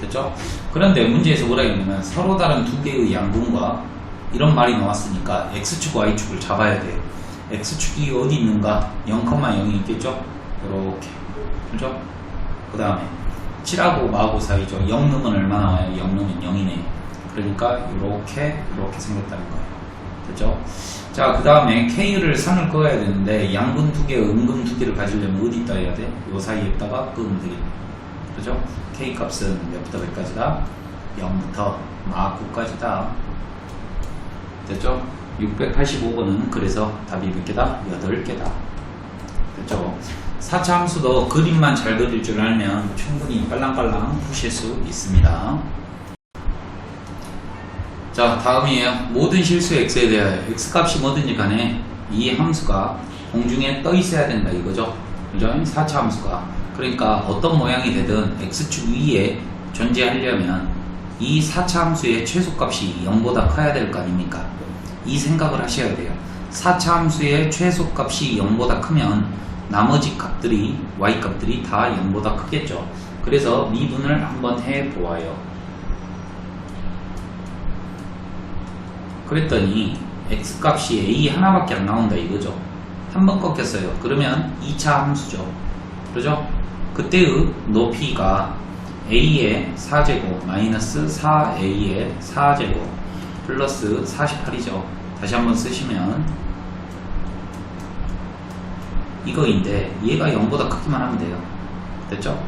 됐죠? 그런데 문제에서 뭐라 했냐면 서로 다른 두 개의 양분과 이런 말이 나왔으니까 X축, Y축을 잡아야 돼요. X축이 어디 있는가? 0,0이 있겠죠? 이렇게 그죠? 그 다음에 7하고 마하고 사이죠. 0 넣으면 얼마 나와요? 0 넣으면 0이네요. 그러니까 이렇게 생겼다는 거예요. 됐죠? 자, 그 다음에 K를 산을 그어야 되는데 양분 두 개, 음근 두 개를 가지려면 어디다 해야 돼? 요 사이에다가 그으면 되겠네. 그죠? K 값은 몇부터 몇까지다? 0부터 마 9까지다. 됐죠? 685번은 그래서 답이 몇 개다? 8개다. 됐죠? 4차 함수도 그림만 잘 그릴 줄 알면 충분히 빨랑빨랑 푸실 수 있습니다. 자, 다음이에요. 모든 실수 x에 대하여 x값이 뭐든지 간에 이 함수가 공중에 떠 있어야 된다 이거죠. 그죠? 4차 함수가. 그러니까 어떤 모양이 되든 x축 위에 존재하려면 이 4차 함수의 최소값이 0보다 커야 될 거 아닙니까? 이 생각을 하셔야 돼요. 4차 함수의 최소값이 0보다 크면 나머지 값들이 y값들이 다 0보다 크겠죠. 그래서 미분을 한번 해보아요. 그랬더니 x값이 a 하나밖에 안 나온다 이거죠. 한 번 꺾였어요. 그러면 2차 함수죠. 그러죠? 그때의 높이가 a의 4제곱 마이너스 4a의 4제곱 플러스 48이죠. 다시 한번 쓰시면 이거인데 얘가 0보다 크기만 하면 돼요. 됐죠?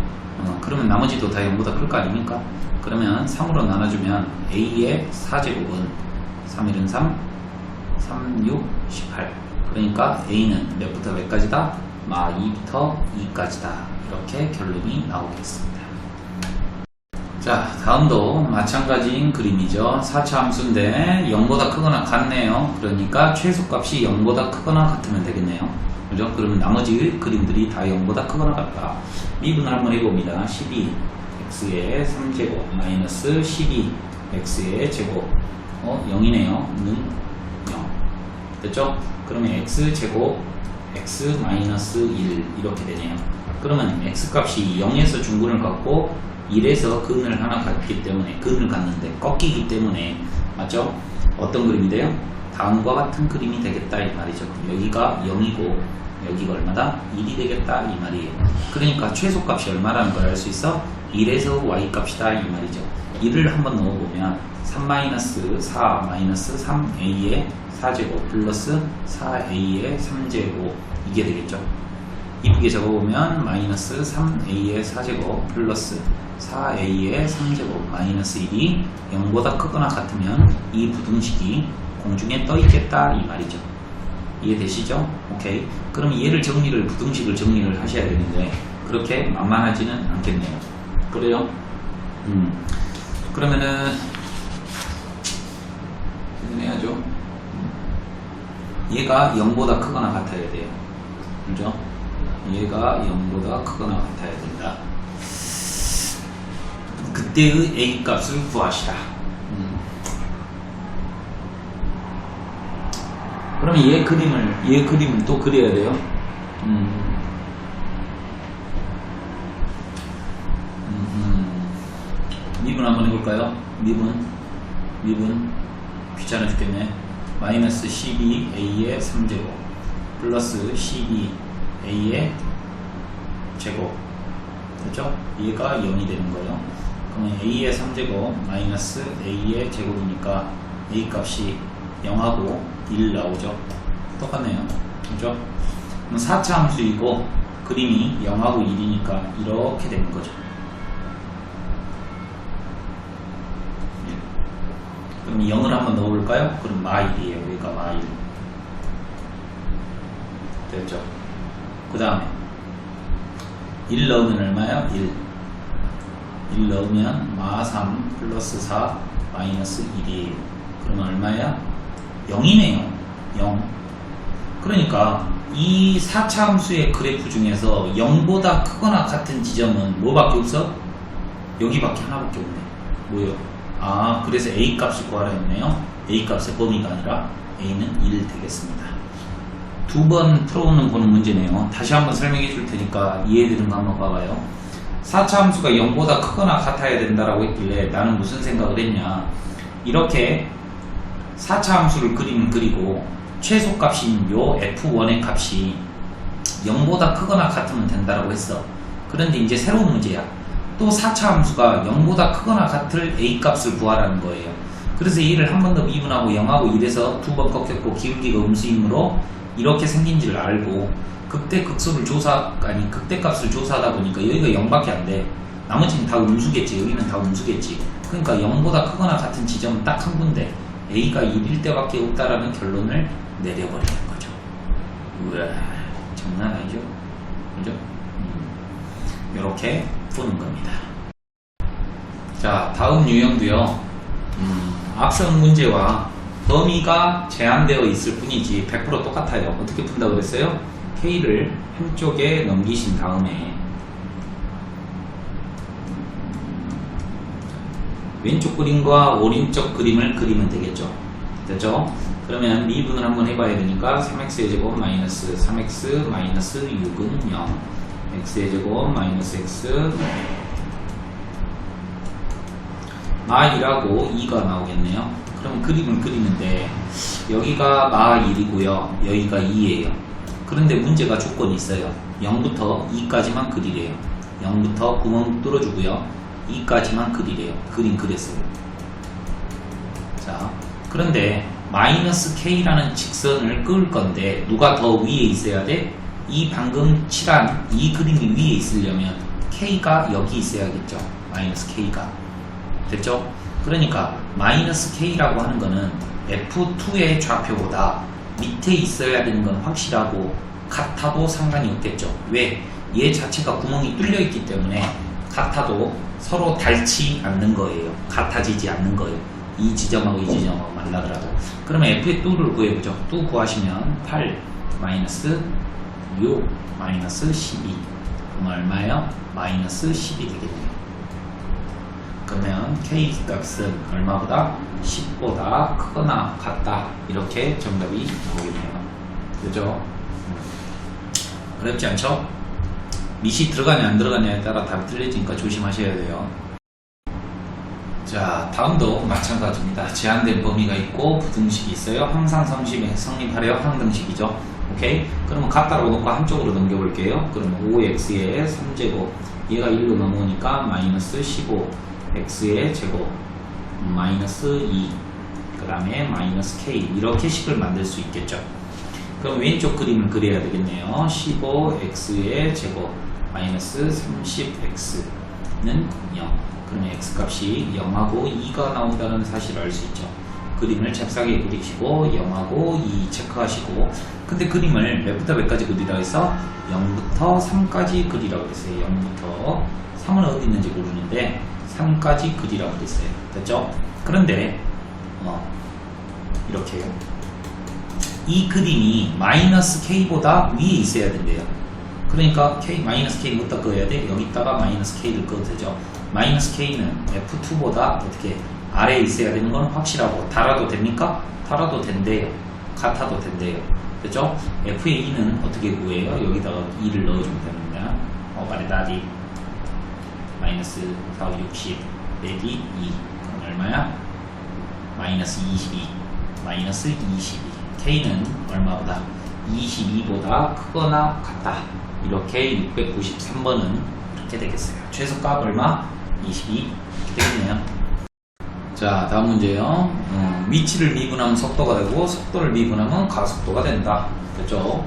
그러면 나머지도 다 0보다 클 거 아닙니까? 그러면 3으로 나눠주면 a의 4제곱은 3, 1은 3, 3, 6, 18. 그러니까 a는 몇부터 몇까지다? 마 2부터 2까지다. 이렇게 결론이 나오겠습니다. 자, 다음도 마찬가지인 그림이죠. 4차 함수인데 0보다 크거나 같네요. 그러니까 최소값이 0보다 크거나 같으면 되겠네요. 그죠? 그러면 나머지 그림들이 다 0보다 크거나 같다. 미분을 한번 해봅니다. 12x의 3제곱 마이너스 12x의 제곱 0이네요. 는 0. 됐죠? 그러면 x제곱 x 마이너스 1 이렇게 되네요. 그러면 x값이 0에서 중근을 갖고 1에서 근을 하나 갖기 때문에 근을 갖는데 꺾이기 때문에 맞죠? 어떤 그림이 돼요? 다음과 같은 그림이 되겠다 이 말이죠. 여기가 0이고 여기가 얼마다? 1이 되겠다 이 말이에요. 그러니까 최소값이 얼마라는 걸 알 수 있어? 1에서 y값이다 이 말이죠. 1을 한번 넣어보면 3-4-3a의 4제곱 플러스 4a의 3제곱 이게 되겠죠. 이쁘게 적어보면 마이너스 3a의 4제곱 플러스 4a의 3제곱 마이너스 1이 0보다 크거나 같으면 이 부등식이 공중에 떠 있겠다 이 말이죠. 이해되시죠? 오케이. 그럼 얘를 부등식을 정리를 하셔야 되는데 그렇게 만만하지는 않겠네요. 그래요? 그러면은 해야죠. 얘가 0보다 크거나 같아야 돼요. 그죠? 얘가 0보다 크거나 같아야 된다. 그때의 a 값을 구하시라. 그러면 얘 그림을 또 그려야 돼요. 미분 한번 해볼까요? 미분 귀찮아 죽겠네. 마이너스 12a의 3제곱 플러스 12a의 제곱 그렇죠? 얘가 0이 되는 거예요. 그러면 a의 3제곱 마이너스 a의 제곱이니까 a 값이 0하고 1 나오죠. 똑같네요. 그죠? 그럼 4차 함수이고 그림이 0하고 1이니까 이렇게 되는 거죠. 그럼 0을 한번 넣어볼까요? 그럼 마1이에요. 여기가 마1 됐죠? 그 다음에 1 넣으면 얼마야? 1 넣으면 마3 플러스 4 마이너스 1이에요. 그러면 얼마야? 0이네요. 0. 그러니까 이 4차 함수의 그래프 중에서 0보다 크거나 같은 지점은 뭐밖에 없어? 여기밖에 하나밖에 없네. 뭐요? 아, 그래서 a 값을 구하라 했네요. a 값의 범위가 아니라 a는 1 되겠습니다. 두 번 풀어오는 보는 문제네요. 다시 한번 설명해 줄 테니까 이해되는 거 한번 봐봐요. 4차 함수가 0보다 크거나 같아야 된다라고 했길래 나는 무슨 생각을 했냐. 이렇게 4차 함수를 그리고 최소값인 요 f1의 값이 0보다 크거나 같으면 된다라고 했어. 그런데 이제 새로운 문제야. 또 4차 함수가 0보다 크거나 같을 a 값을 구하라는 거예요. 그래서 얘를 한 번 더 미분하고 0하고 1에서 두 번 꺾였고 기울기가 음수이므로 이렇게 생긴지를 알고 극대값을 조사하다 보니까 여기가 0밖에 안 돼. 나머지는 다 음수겠지. 여기는 다 음수겠지. 그러니까 0보다 크거나 같은 지점은 딱 한 군데 a가 1일 때밖에 없다라는 결론을 내려버리는 거죠. 우와, 장난 아니죠? 그죠? 이렇게 푸는 겁니다. 자, 다음 유형도요. 앞선 문제와 범위가 제한되어 있을 뿐이지 100% 똑같아요. 어떻게 푼다고 그랬어요? K를 한쪽에 넘기신 다음에 왼쪽 그림과 오른쪽 그림을 그리면 되겠죠. 됐죠? 그러면 미분을 한번 해봐야 되니까 3x의 제곱 마이너스 3x 마이너스 6은 0 x의 제곱 마이너스 x 마 1하고 2가 나오겠네요. 그럼 그림을 그리는데 여기가 마 1이고요. 여기가 2예요. 그런데 문제가 조건이 있어요. 0부터 2까지만 그리래요. 0부터 구멍 뚫어주고요. 2까지만 그리래요. 그림 그렸어요. 자, 그런데 마이너스 K라는 직선을 그을 건데 누가 더 위에 있어야 돼? 이 방금 칠한 이 그림이 위에 있으려면 K가 여기 있어야겠죠. 마이너스 K가. 됐죠? 그러니까 마이너스 K라고 하는 거는 F2의 좌표보다 밑에 있어야 되는 건 확실하고 같아도 상관이 없겠죠. 왜? 얘 자체가 구멍이 뚫려 있기 때문에 같아도 서로 닳지 않는 거예요. 같아지지 않는 거예요. 이 지점하고 이 지점하고 만나더라도. 그러면 F의 뚜를 구해보죠. 뚜 구하시면 8 마이너스 6 마이너스 12. 그럼 얼마예요? 마이너스 10이 되겠네요. 그러면 K 값은 얼마보다? 10보다 크거나 같다. 이렇게 정답이 나오겠네요. 그죠? 어렵지 않죠? 밑이 들어가냐 안 들어가냐에 따라 답이 틀려지니까 조심하셔야 돼요. 자, 다음도 마찬가지입니다. 제한된 범위가 있고 부등식이 있어요. 항상 성립하래요. 항등식이죠. 오케이? 그러면 같다라고 놓고 한쪽으로 넘겨볼게요. 그러면 5x의 3제곱 얘가 1로 넘어오니까 마이너스 15x의 제곱 마이너스 2 그 다음에 마이너스 k 이렇게 식을 만들 수 있겠죠. 그럼 왼쪽 그림을 그려야 되겠네요. 15x의 제곱 마이너스 30x는 0. 그러면 x값이 0하고 2가 나온다는 사실을 알 수 있죠. 그림을 잽싸게 그리시고 0하고 2 체크하시고, 근데 그림을 몇부터 몇까지 그리라고 해서 0부터 3까지 그리라고 했어요. 0부터 3은 어디 있는지 모르는데 3까지 그리라고 했어요. 됐죠? 그런데 이렇게요. 이 그림이 마이너스 k보다 위에 있어야 된대요. 그러니까 마이너스 k부터 그어야 돼. 여기다가 마이너스 k를 그어도 되죠. 마이너스 k는 F2보다 어떻게 아래에 있어야 되는 건 확실하고, 달아도 됩니까? 달아도 된대요. 같아도 된대요. 그죠? F의 2는 어떻게 구해요? 여기다가 2를 넣어주면 됩니다. 빠르다디 마이너스 4, 60 빼기 2 그럼 얼마야? 마이너스 22 마이너스 22 K는 얼마보다? 22보다 크거나 같다. 이렇게 693번은 이렇게 되겠어요. 최소값 얼마? 22 이렇게 되겠네요. 자, 다음 문제요. 위치를 미분하면 속도가 되고 속도를 미분하면 가속도가 된다. 그렇죠?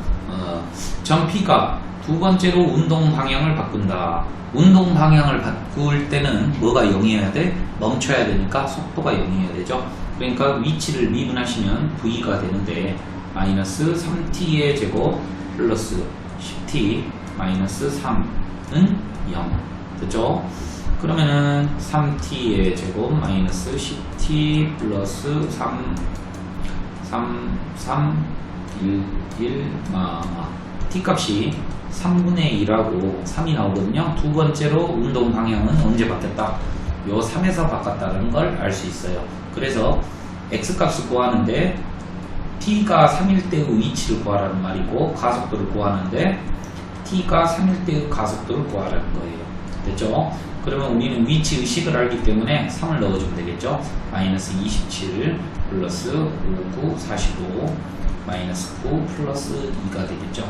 점 P가 두 번째로 운동 방향을 바꾼다. 운동 방향을 바꿀 때는 뭐가 0이어야 돼? 멈춰야 되니까 속도가 0이어야 되죠. 그러니까 위치를 미분하시면 V가 되는데 마이너스 3t의 제곱 플러스 10t 마이너스 3은 0. 됐죠? 그러면은 3t의 제곱 마이너스 10t 플러스 1 t 값이 3분의 1하고 3이 나오거든요. 두 번째로 운동 방향은 언제 바뀌었다? 요 3에서 바꿨다는 걸 알 수 있어요. 그래서 x 값을 구하는데 t가 3일 때의 위치를 구하라는 말이고, 가속도를 구하는데 t가 3일 때의 가속도를 구하라는 거예요. 됐죠? 그러면 우리는 위치 의식을 알기 때문에 3을 넣어주면 되겠죠? 마이너스 27 플러스 5, 9, 45 마이너스 9 플러스 2가 되겠죠?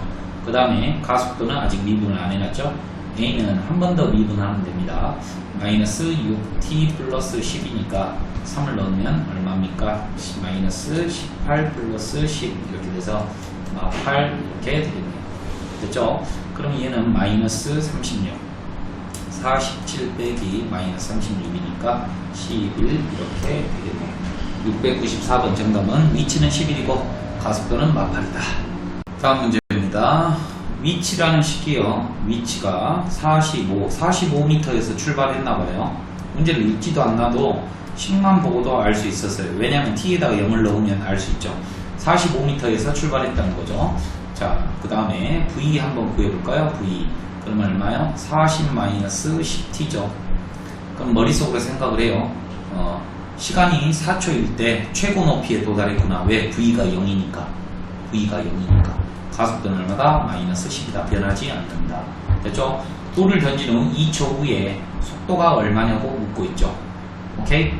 그 다음에 가속도는 아직 미분을 안 해놨죠? a는 한 번 더 미분하면 됩니다. 마이너스 6t 플러스 10이니까 3을 넣으면 얼마입니까? 마이너스 18 플러스 10 이렇게 돼서 8 이렇게 되겠네요. 됐죠? 그럼 얘는 마이너스 36 47 빼기 마이너스 36이니까 11 이렇게 되겠네요. 694번 정답은 위치는 11이고 가속도는 8이다. 다음 문제입니다. 위치라는 식이요. 위치가 45m에서 출발했나봐요. 문제를 읽지도 않나도 식만 보고도 알 수 있었어요. 왜냐하면 t에다가 0을 넣으면 알 수 있죠. 45m에서 출발했다는 거죠. 자, 그 다음에 v 한번 구해볼까요? v 그러면 얼마요? 40-10t죠. 그럼 머릿속으로 생각을 해요. 시간이 4초일 때 최고 높이에 도달했구나. 왜? v가 0이니까. v가 0이니까. 가속도는 얼마다? 마이너스 10이다. 변하지 않는다. 됐죠? 또를 던진 후 2초 후에 속도가 얼마냐고 묻고 있죠. 오케이?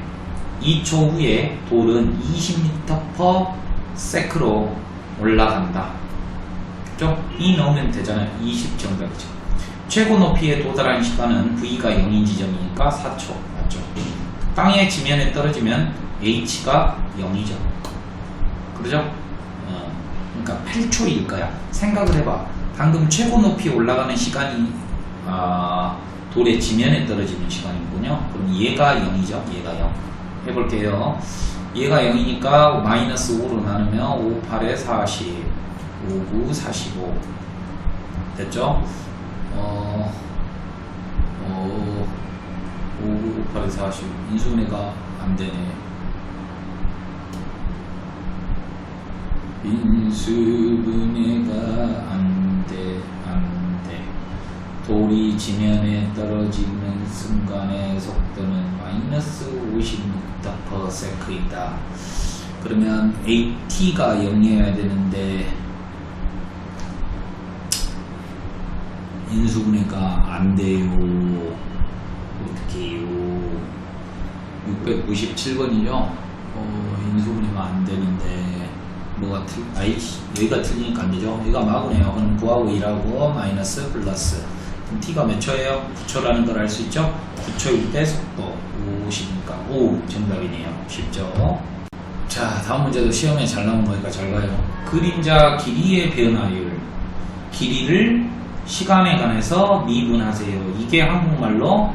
2초 후에 돌은 20m/s로 올라간다. 그죠? 이 넣으면 되잖아요. 20 정답이죠. 최고 높이에 도달한 시간은 V가 0인 지점이니까 4초. 맞죠? 땅의 지면에 떨어지면 H가 0이죠. 그러죠? 그러니까 8초일까요? 생각을 해봐. 방금 최고 높이 올라가는 시간이 돌의 지면에 떨어지는 시간이군요. 그럼 얘가 0이죠. 얘가 0. 해볼게요. 얘가 0이니까 마이너스 5로 나누면 5, 8에 40, 5, 9, 45 됐죠? 5, 9, 8에 40 인수분해가 안되네. 인수분해가 안돼. 돌이 지면에 떨어지는 순간의 속도는 마이너스 50m/s이다. 그러면 AT가 0이어야 되는데 인수분해가 안돼요. 어떡해요. 697번이죠. 인수분해가 안되는데 뭐가 여기가 틀리니까 안되죠. 여기가 마구네요. 그럼 9하고 1하고 마이너스 플러스. 그럼 t가 몇 초예요? 9초라는 걸 알 수 있죠? 9초일 때 속도 50이니까 5 정답이네요. 쉽죠? 자, 다음 문제도 시험에 잘 나온 거니까 잘 봐요. 그림자 길이의 변화율. 길이를 시간에 관해서 미분하세요. 이게 한국말로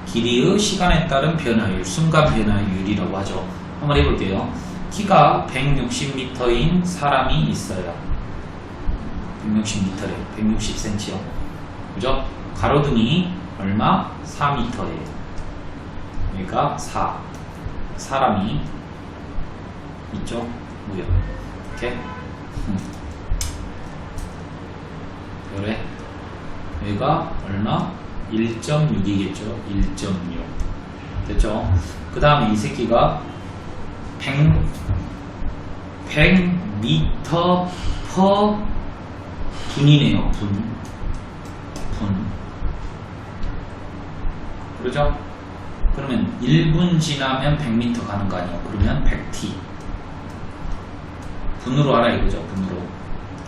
길이의 시간에 따른 변화율, 순간 변화율이라고 하죠. 한번 해볼게요. 키가 160m인 사람이 있어요. 160m래. 160cm요. 그죠? 가로등이 얼마? 4m예요. 그러니까 4. 사람이 있죠? 무역. 이렇게. 그래. 여기가 얼마? 1.6이겠죠? 1.6. 됐죠? 그 다음에 이 새끼가 100m/분이네요. 분. 그러죠? 그러면 1분 지나면 100m 가는 거 아니에요? 그러면 100t. 분으로 알아 이거죠? 분으로.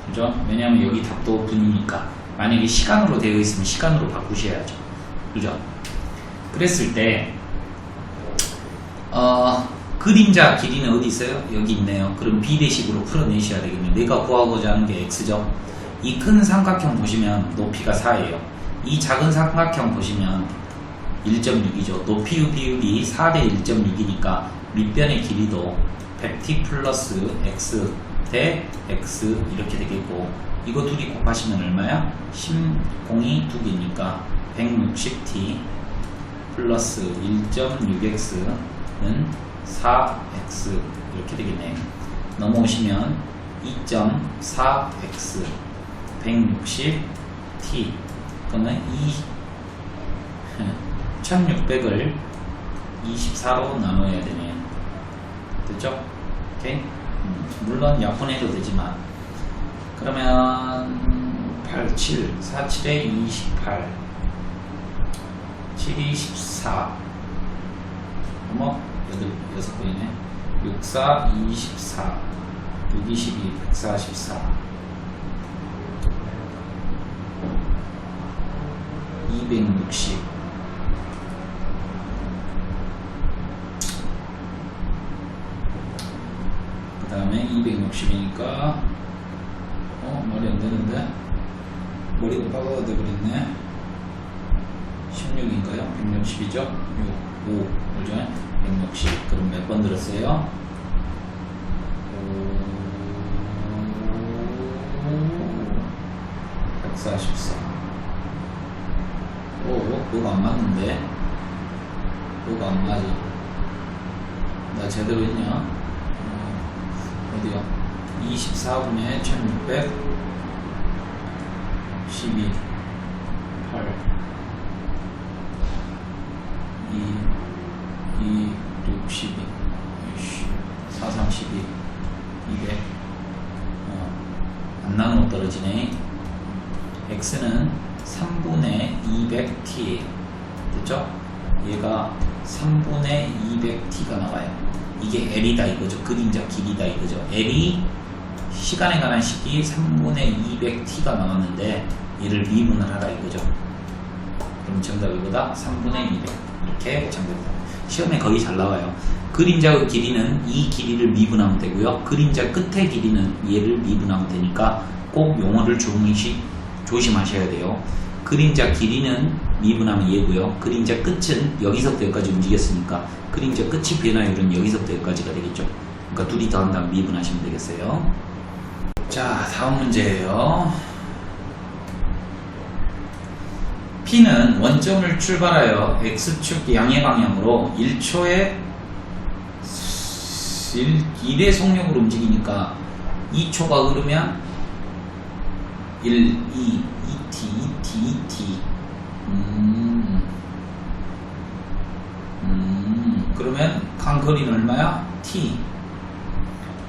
그죠? 왜냐하면 여기 답도 분이니까. 만약에 시간으로 되어 있으면 시간으로 바꾸셔야죠. 그죠? 그랬을 때 그림자 길이는 어디 있어요? 여기 있네요. 그럼 비례식으로 풀어내셔야 되겠네요. 내가 구하고자 하는 게 x죠. 이 큰 삼각형 보시면 높이가 4예요. 이 작은 삼각형 보시면 1.6이죠. 높이의 비율이 4대 1.6이니까 밑변의 길이도 100t 플러스 x 대 x 이렇게 되겠고, 이거 둘이 곱하시면 얼마야? 10공이 2개니까 160t 플러스 1.6x는 4x 이렇게 되겠네요. 넘어오시면 2.4x 160t 그거는 1600을 24로 나눠야 되네요. 됐죠? 오케이? 물론 약분해도 되지만, 그러면 87, 47에 28 7, 24 어머 6번이네. 6, 4, 24 6, 22, 144 260 그 다음에 260이니까 말이 안 되는데 머리가 빠가가 돼버렸네. 16인가요? 160이죠? 6, 5 그죠? 160 그럼 몇 번 들었어요? 144 그거 안 맞는데? 그거 안 맞아. 나 제대로 했냐? 어디야? 24분의 1600 12 8 2 6 12 4 3 12 200 안 나누어 떨어지네. x는 3분의 200t 됐죠? 얘가 3분의 200t가 나와요. 이게 L이다 이거죠. 그림자 길이다 이거죠. L이 시간에 관한 식이 3분의 200t가 나왔는데 얘를 미분을 하라 이거죠. 그럼 정답이보다 3분의 200 이렇게 정답입니다. 시험에 거의 잘 나와요. 그림자의 길이는 이 길이를 미분하면 되고요. 그림자 끝의 길이는 얘를 미분하면 되니까 꼭 용어를 조심하셔야 돼요. 그림자 길이는 미분하면 얘고요. 그림자 끝은 여기서부터 여기까지 움직였으니까 그림자 끝이 변화율은 여기서부터 여기까지가 되겠죠. 그러니까 둘이 더한다면 미분하시면 되겠어요. 자, 다음 문제예요. P는 원점을 출발하여 X축 양의 방향으로 1초에 1의 속력으로 움직이니까 2초가 흐르면 1, 2, 2t, 2t, 2t. 그러면 간거리는 얼마야? t.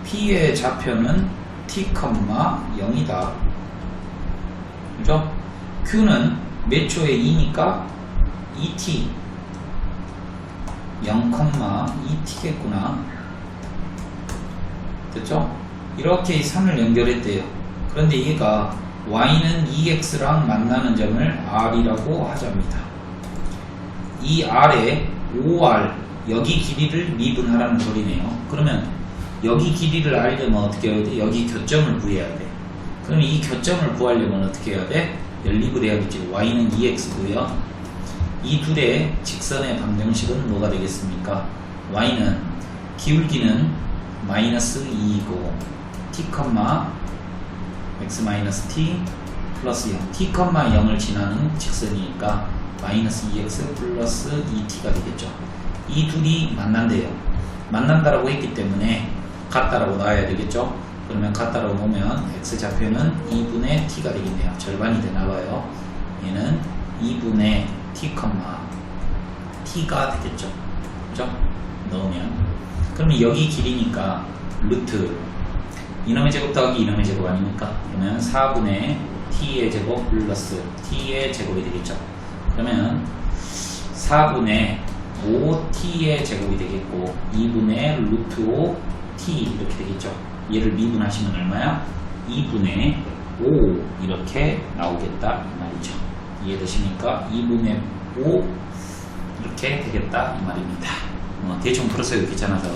P의 좌표는 t, 0이다. 그죠? Q는 몇 초에 2니까 2t 0,2t겠구나. 됐죠? 이렇게 3을 연결했대요. 그런데 얘가 y는 2x랑 만나는 점을 r이라고 하자입니다. 이 r에 5r 여기 길이를 미분하라는 소리네요. 그러면 여기 길이를 알려면 어떻게 해야 돼? 여기 교점을 구해야 돼. 그럼 이 교점을 구하려면 어떻게 해야 돼? 연립을 해야겠지. y는 2x고요. 이 둘의 직선의 방정식은 뭐가 되겠습니까? y는 기울기는 마이너스 2이고 t, x t 플러스 0 t, 0을 지나는 직선이니까 마이너스 2x 플러스 2t가 되겠죠. 이 둘이 만난대요. 만난다라고 했기 때문에 같다라고 나와야 되겠죠. 그러면 같다라고 보면 x좌표는 2분의 t가 되겠네요. 절반이 되나봐요. 얘는 2분의 t, t가 되겠죠. 그죠? 넣으면 그러면 여기 길이니까 루트 이놈의 제곱 더하기 이놈의 제곱 아닙니까? 그러면 4분의 t의 제곱 플러스 t의 제곱이 되겠죠. 그러면 4분의 5t의 제곱이 되겠고 2분의 루트 5t 이렇게 되겠죠. 얘를 미분하시면 얼마야? 2분의 5 이렇게 나오겠다 이 말이죠. 이해되십니까? 2분의 5 이렇게 되겠다 이 말입니다. 대충 풀었어요. 귀찮아서.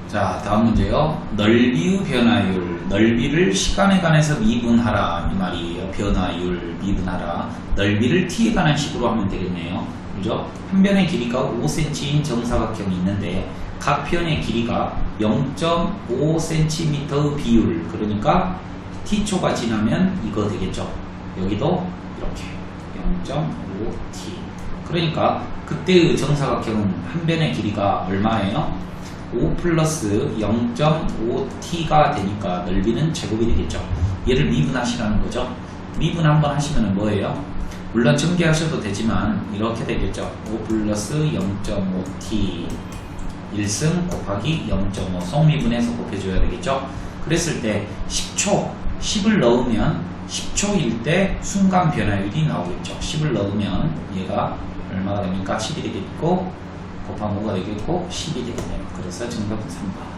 자, 다음 문제요. 넓이의 변화율. 넓이를 시간에 관해서 미분하라 이 말이에요. 변화율 미분하라. 넓이를 t에 관한 식으로 하면 되겠네요. 그죠? 한 변의 길이가 5cm인 정사각형이 있는데 각 편의 길이가 0.5cm 비율, 그러니까 t초가 지나면 이거 되겠죠. 여기도 이렇게 0.5t. 그러니까 그때의 정사각형은 한 변의 길이가 얼마예요? 5 플러스 0.5t가 되니까 넓이는 제곱이 되겠죠. 얘를 미분하시라는 거죠. 미분 한번 하시면 뭐예요? 물론 전개하셔도 되지만 이렇게 되겠죠. 5 플러스 0.5t 1승 곱하기 0.5 성미분해서 곱해줘야 되겠죠. 그랬을 때 10초 10을 넣으면 10초일 때 순간 변화율이 나오겠죠. 10을 넣으면 얘가 얼마가 됩니까? 10이 되겠고 곱하면 5가 되겠고 10이 되겠네요. 그래서 정답은 3번.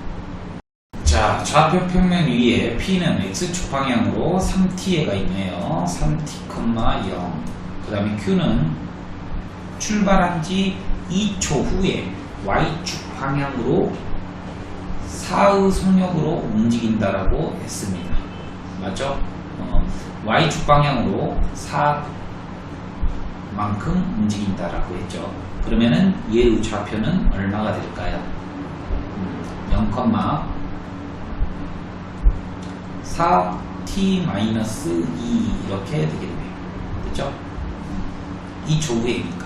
자, 좌표 평면 위에 P는 X축 방향으로 3t가 있네요. 3t, 0. 그 다음에 Q는 출발한 지 2초 후에 Y축 방향으로 4의 속력으로 움직인다라고 했습니다. 맞죠? Y축 방향으로 4만큼 움직인다라고 했죠. 그러면은 얘의 좌표는 얼마가 될까요? 0,4t-2 이렇게 되겠네요. 그렇죠? 2초 후에니까.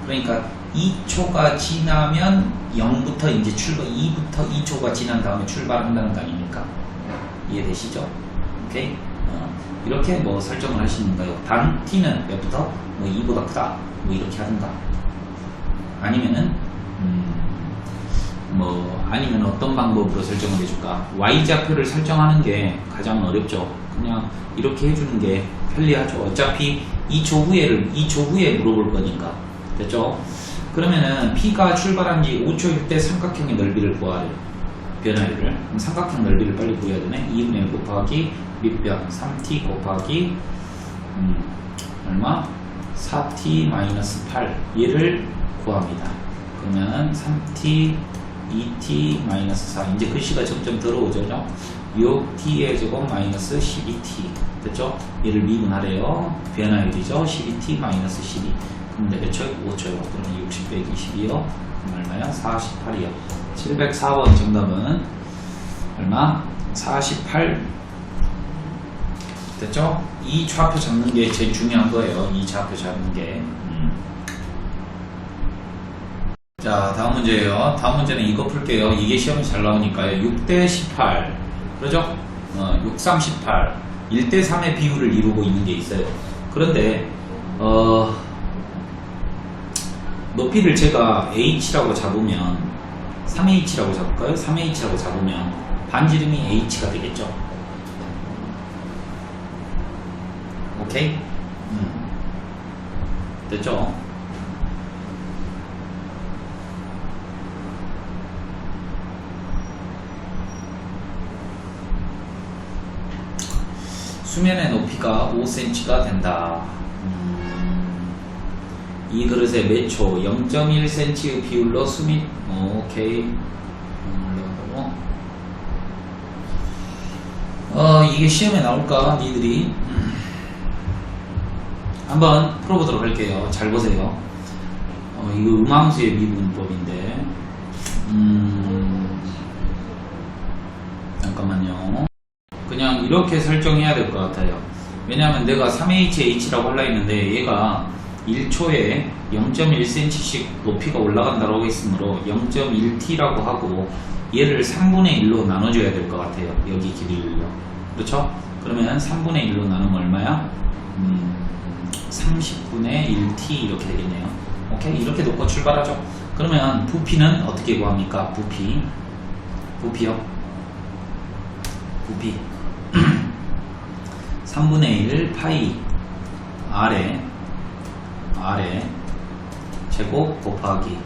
그러니까 2초가 지나면 0부터 이제 출발, 2부터 2초가 지난 다음에 출발한다는 거 아닙니까? 이해되시죠? 오케이? 이렇게 뭐 설정을 하시는 거예요. 단 t는 몇부터? 뭐 2보다 크다. 뭐 이렇게 하든가. 아니면은 아니면 어떤 방법으로 설정을 해줄까? Y좌표를 설정하는 게 가장 어렵죠. 그냥 이렇게 해주는 게 편리하죠. 어차피 2초 후에 물어볼 거니까. 됐죠? 그러면은 P가 출발한 지 5초일 때 삼각형의 넓이를 구하래요. 변화율을. 그럼 삼각형 넓이를 빨리 구해야 되네. 2분의 1 곱하기 밑변 3t 곱하기 얼마? 4t 마이너스 8 얘를 구합니다. 그러면 3t 2t 마이너스 4 이제 글씨가 점점 들어오죠. 6t의 제곱 마이너스 12t 됐죠? 얘를 미분하래요. 변화율이죠. 12t 마이너스 12 그럼 몇 초? 5초요. 그러면 60 빼기 22요. 얼마요? 48이요. 704번 정답은 얼마? 48 됐죠? 이 좌표 잡는 게 제일 중요한 거예요. 이 좌표 잡는 게. 자, 다음 문제예요. 다음 문제는 이거 풀게요. 이게 시험에 잘 나오니까요. 6대 18 그러죠? 6, 3, 18 1대 3의 비율을 이루고 있는 게 있어요. 그런데 높이를 제가 h라고 잡으면 3h라고 잡을까요? 3h라고 잡으면 반지름이 h가 되겠죠? 오케이? 됐죠? 수면의 높이가 5cm가 된다. 이 그릇에 몇 초? 0.1cm의 비율로 수미 오케이. 이게 시험에 나올까? 니들이 한번 풀어보도록 할게요. 잘 보세요. 이거 음함수의 미분법인데 잠깐만요. 그냥 이렇게 설정해야 될 것 같아요. 왜냐하면 내가 3h라고 하려 했는데 얘가 1초에 0.1cm씩 높이가 올라간다고 했으므로 0.1t라고 하고 얘를 3분의 1로 나눠줘야 될 것 같아요. 여기 길이를요. 그렇죠? 그러면 3분의 1로 나누면 얼마야? 30분의 1t 이렇게 되겠네요. 오케이? 이렇게 놓고 출발하죠. 그러면 부피는 어떻게 구합니까? 부피요? 부피 3분의 1 파이 아래 제곱 곱하기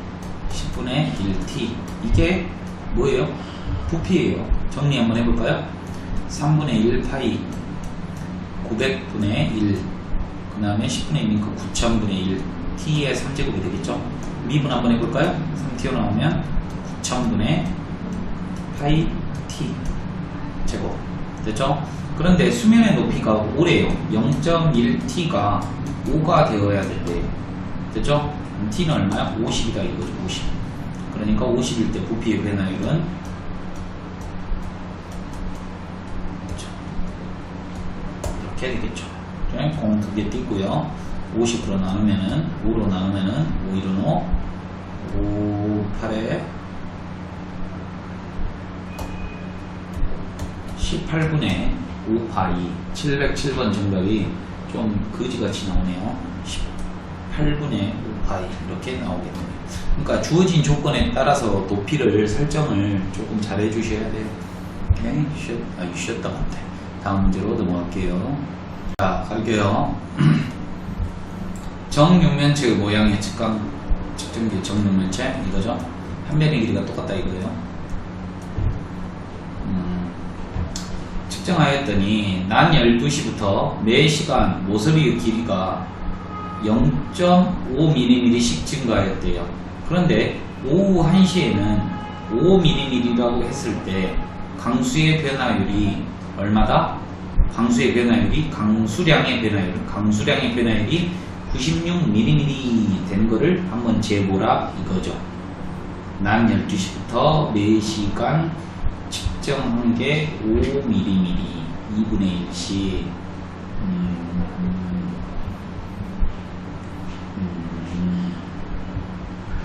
10분의 1t 이게 뭐예요? 부피예요. 정리 한번 해볼까요? 3분의 1 파이 900분의 1 그 다음에 10분의 1이니까 9000분의 1 t의 3제곱이 되겠죠? 미분 한번 해볼까요? 3 튀어나오면 9000분의 파이 t 제곱 됐죠? 그런데 수면의 높이가 5래요. 0.1t가 5가 되어야 될 때 됐죠? t는 얼마야? 50이다 이거죠. 50 그러니까 50일 때 부피의 변화율은 그렇죠. 이렇게 되겠죠. 공 2개 띄고요. 50으로 나누면은 5로 나누면은 5, 1은 5 8에 18분의 5파이 707번 정답이 좀 거지같이 나오네요. 18분의 5파이 이렇게 나오겠네요. 그러니까 주어진 조건에 따라서 높이를 설정을 조금 잘 해주셔야 돼요. 오케이? 쉬었다 같아. 다음 문제로 넘어갈게요. 자, 갈게요. 정육면체의 모양의 측정 정육면체 이거죠. 한 변의 길이가 똑같다 이거예요. 측정하였더니 낮 12시부터 매시간 모서리의 길이가 0.5mm씩 증가하였대요. 그런데 오후 1시에는 5mm라고 했을 때 강수의 변화율이 얼마다? 강수량의 변화율이 96mm 된 거를 한번 재보라 이거죠. 낮 12시부터 4시간 측정한 게 5mm 2분의 1씩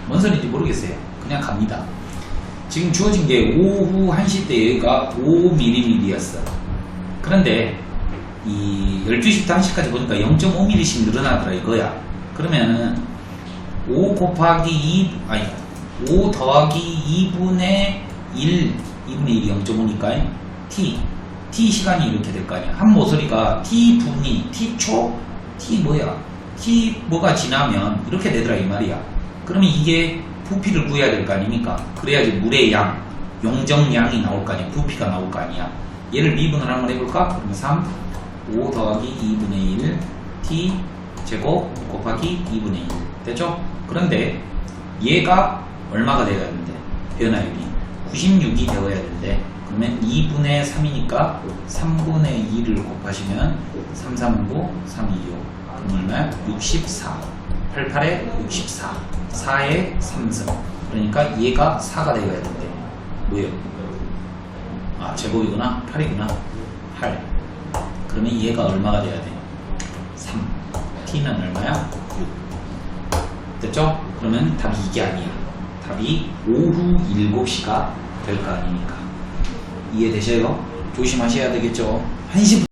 뭔 소리인지 모르겠어요. 그냥 갑니다. 지금 주어진 게 오후 1시 때 얘가 5mm였어. 그런데 이 12시부터 1시까지 보니까 0.5mm씩 늘어나더라 이거야. 그러면은 5 더하기 2분의 1 2분의 1이 0.5니까 t 시간이 이렇게 될 거 아니야. 한 모서리가 t 초가 지나면 이렇게 되더라 이 말이야. 그러면 이게 부피를 구해야 될 거 아닙니까? 그래야지 물의 양, 용적량이 나올 거 아니야. 부피가 나올 거 아니야. 얘를 미분을 한번 해볼까? 그러면 3, 5 더하기 2분의 1 t 제곱 곱하기 2분의 1 됐죠? 그런데 얘가 얼마가 되어야 되는데 변화율이 96이 되어야 되는데 그러면 2분의 3이니까 3분의 2를 곱하시면 3, 3, 9, 3, 2, 5 그럼 얼마야? 64 88에 64 4에 3승 그러니까 얘가 4가 되어야 되는데 뭐예요? 아 제곱이구나 8이구나 8 그러면 얘가 얼마가 돼야 돼? 3 t는 얼마야? 6 됐죠? 그러면 답이 이게 아니야 답이 오후 7시가 될 거 아닙니까? 이해되셔요? 조심하셔야 되겠죠? 1시부터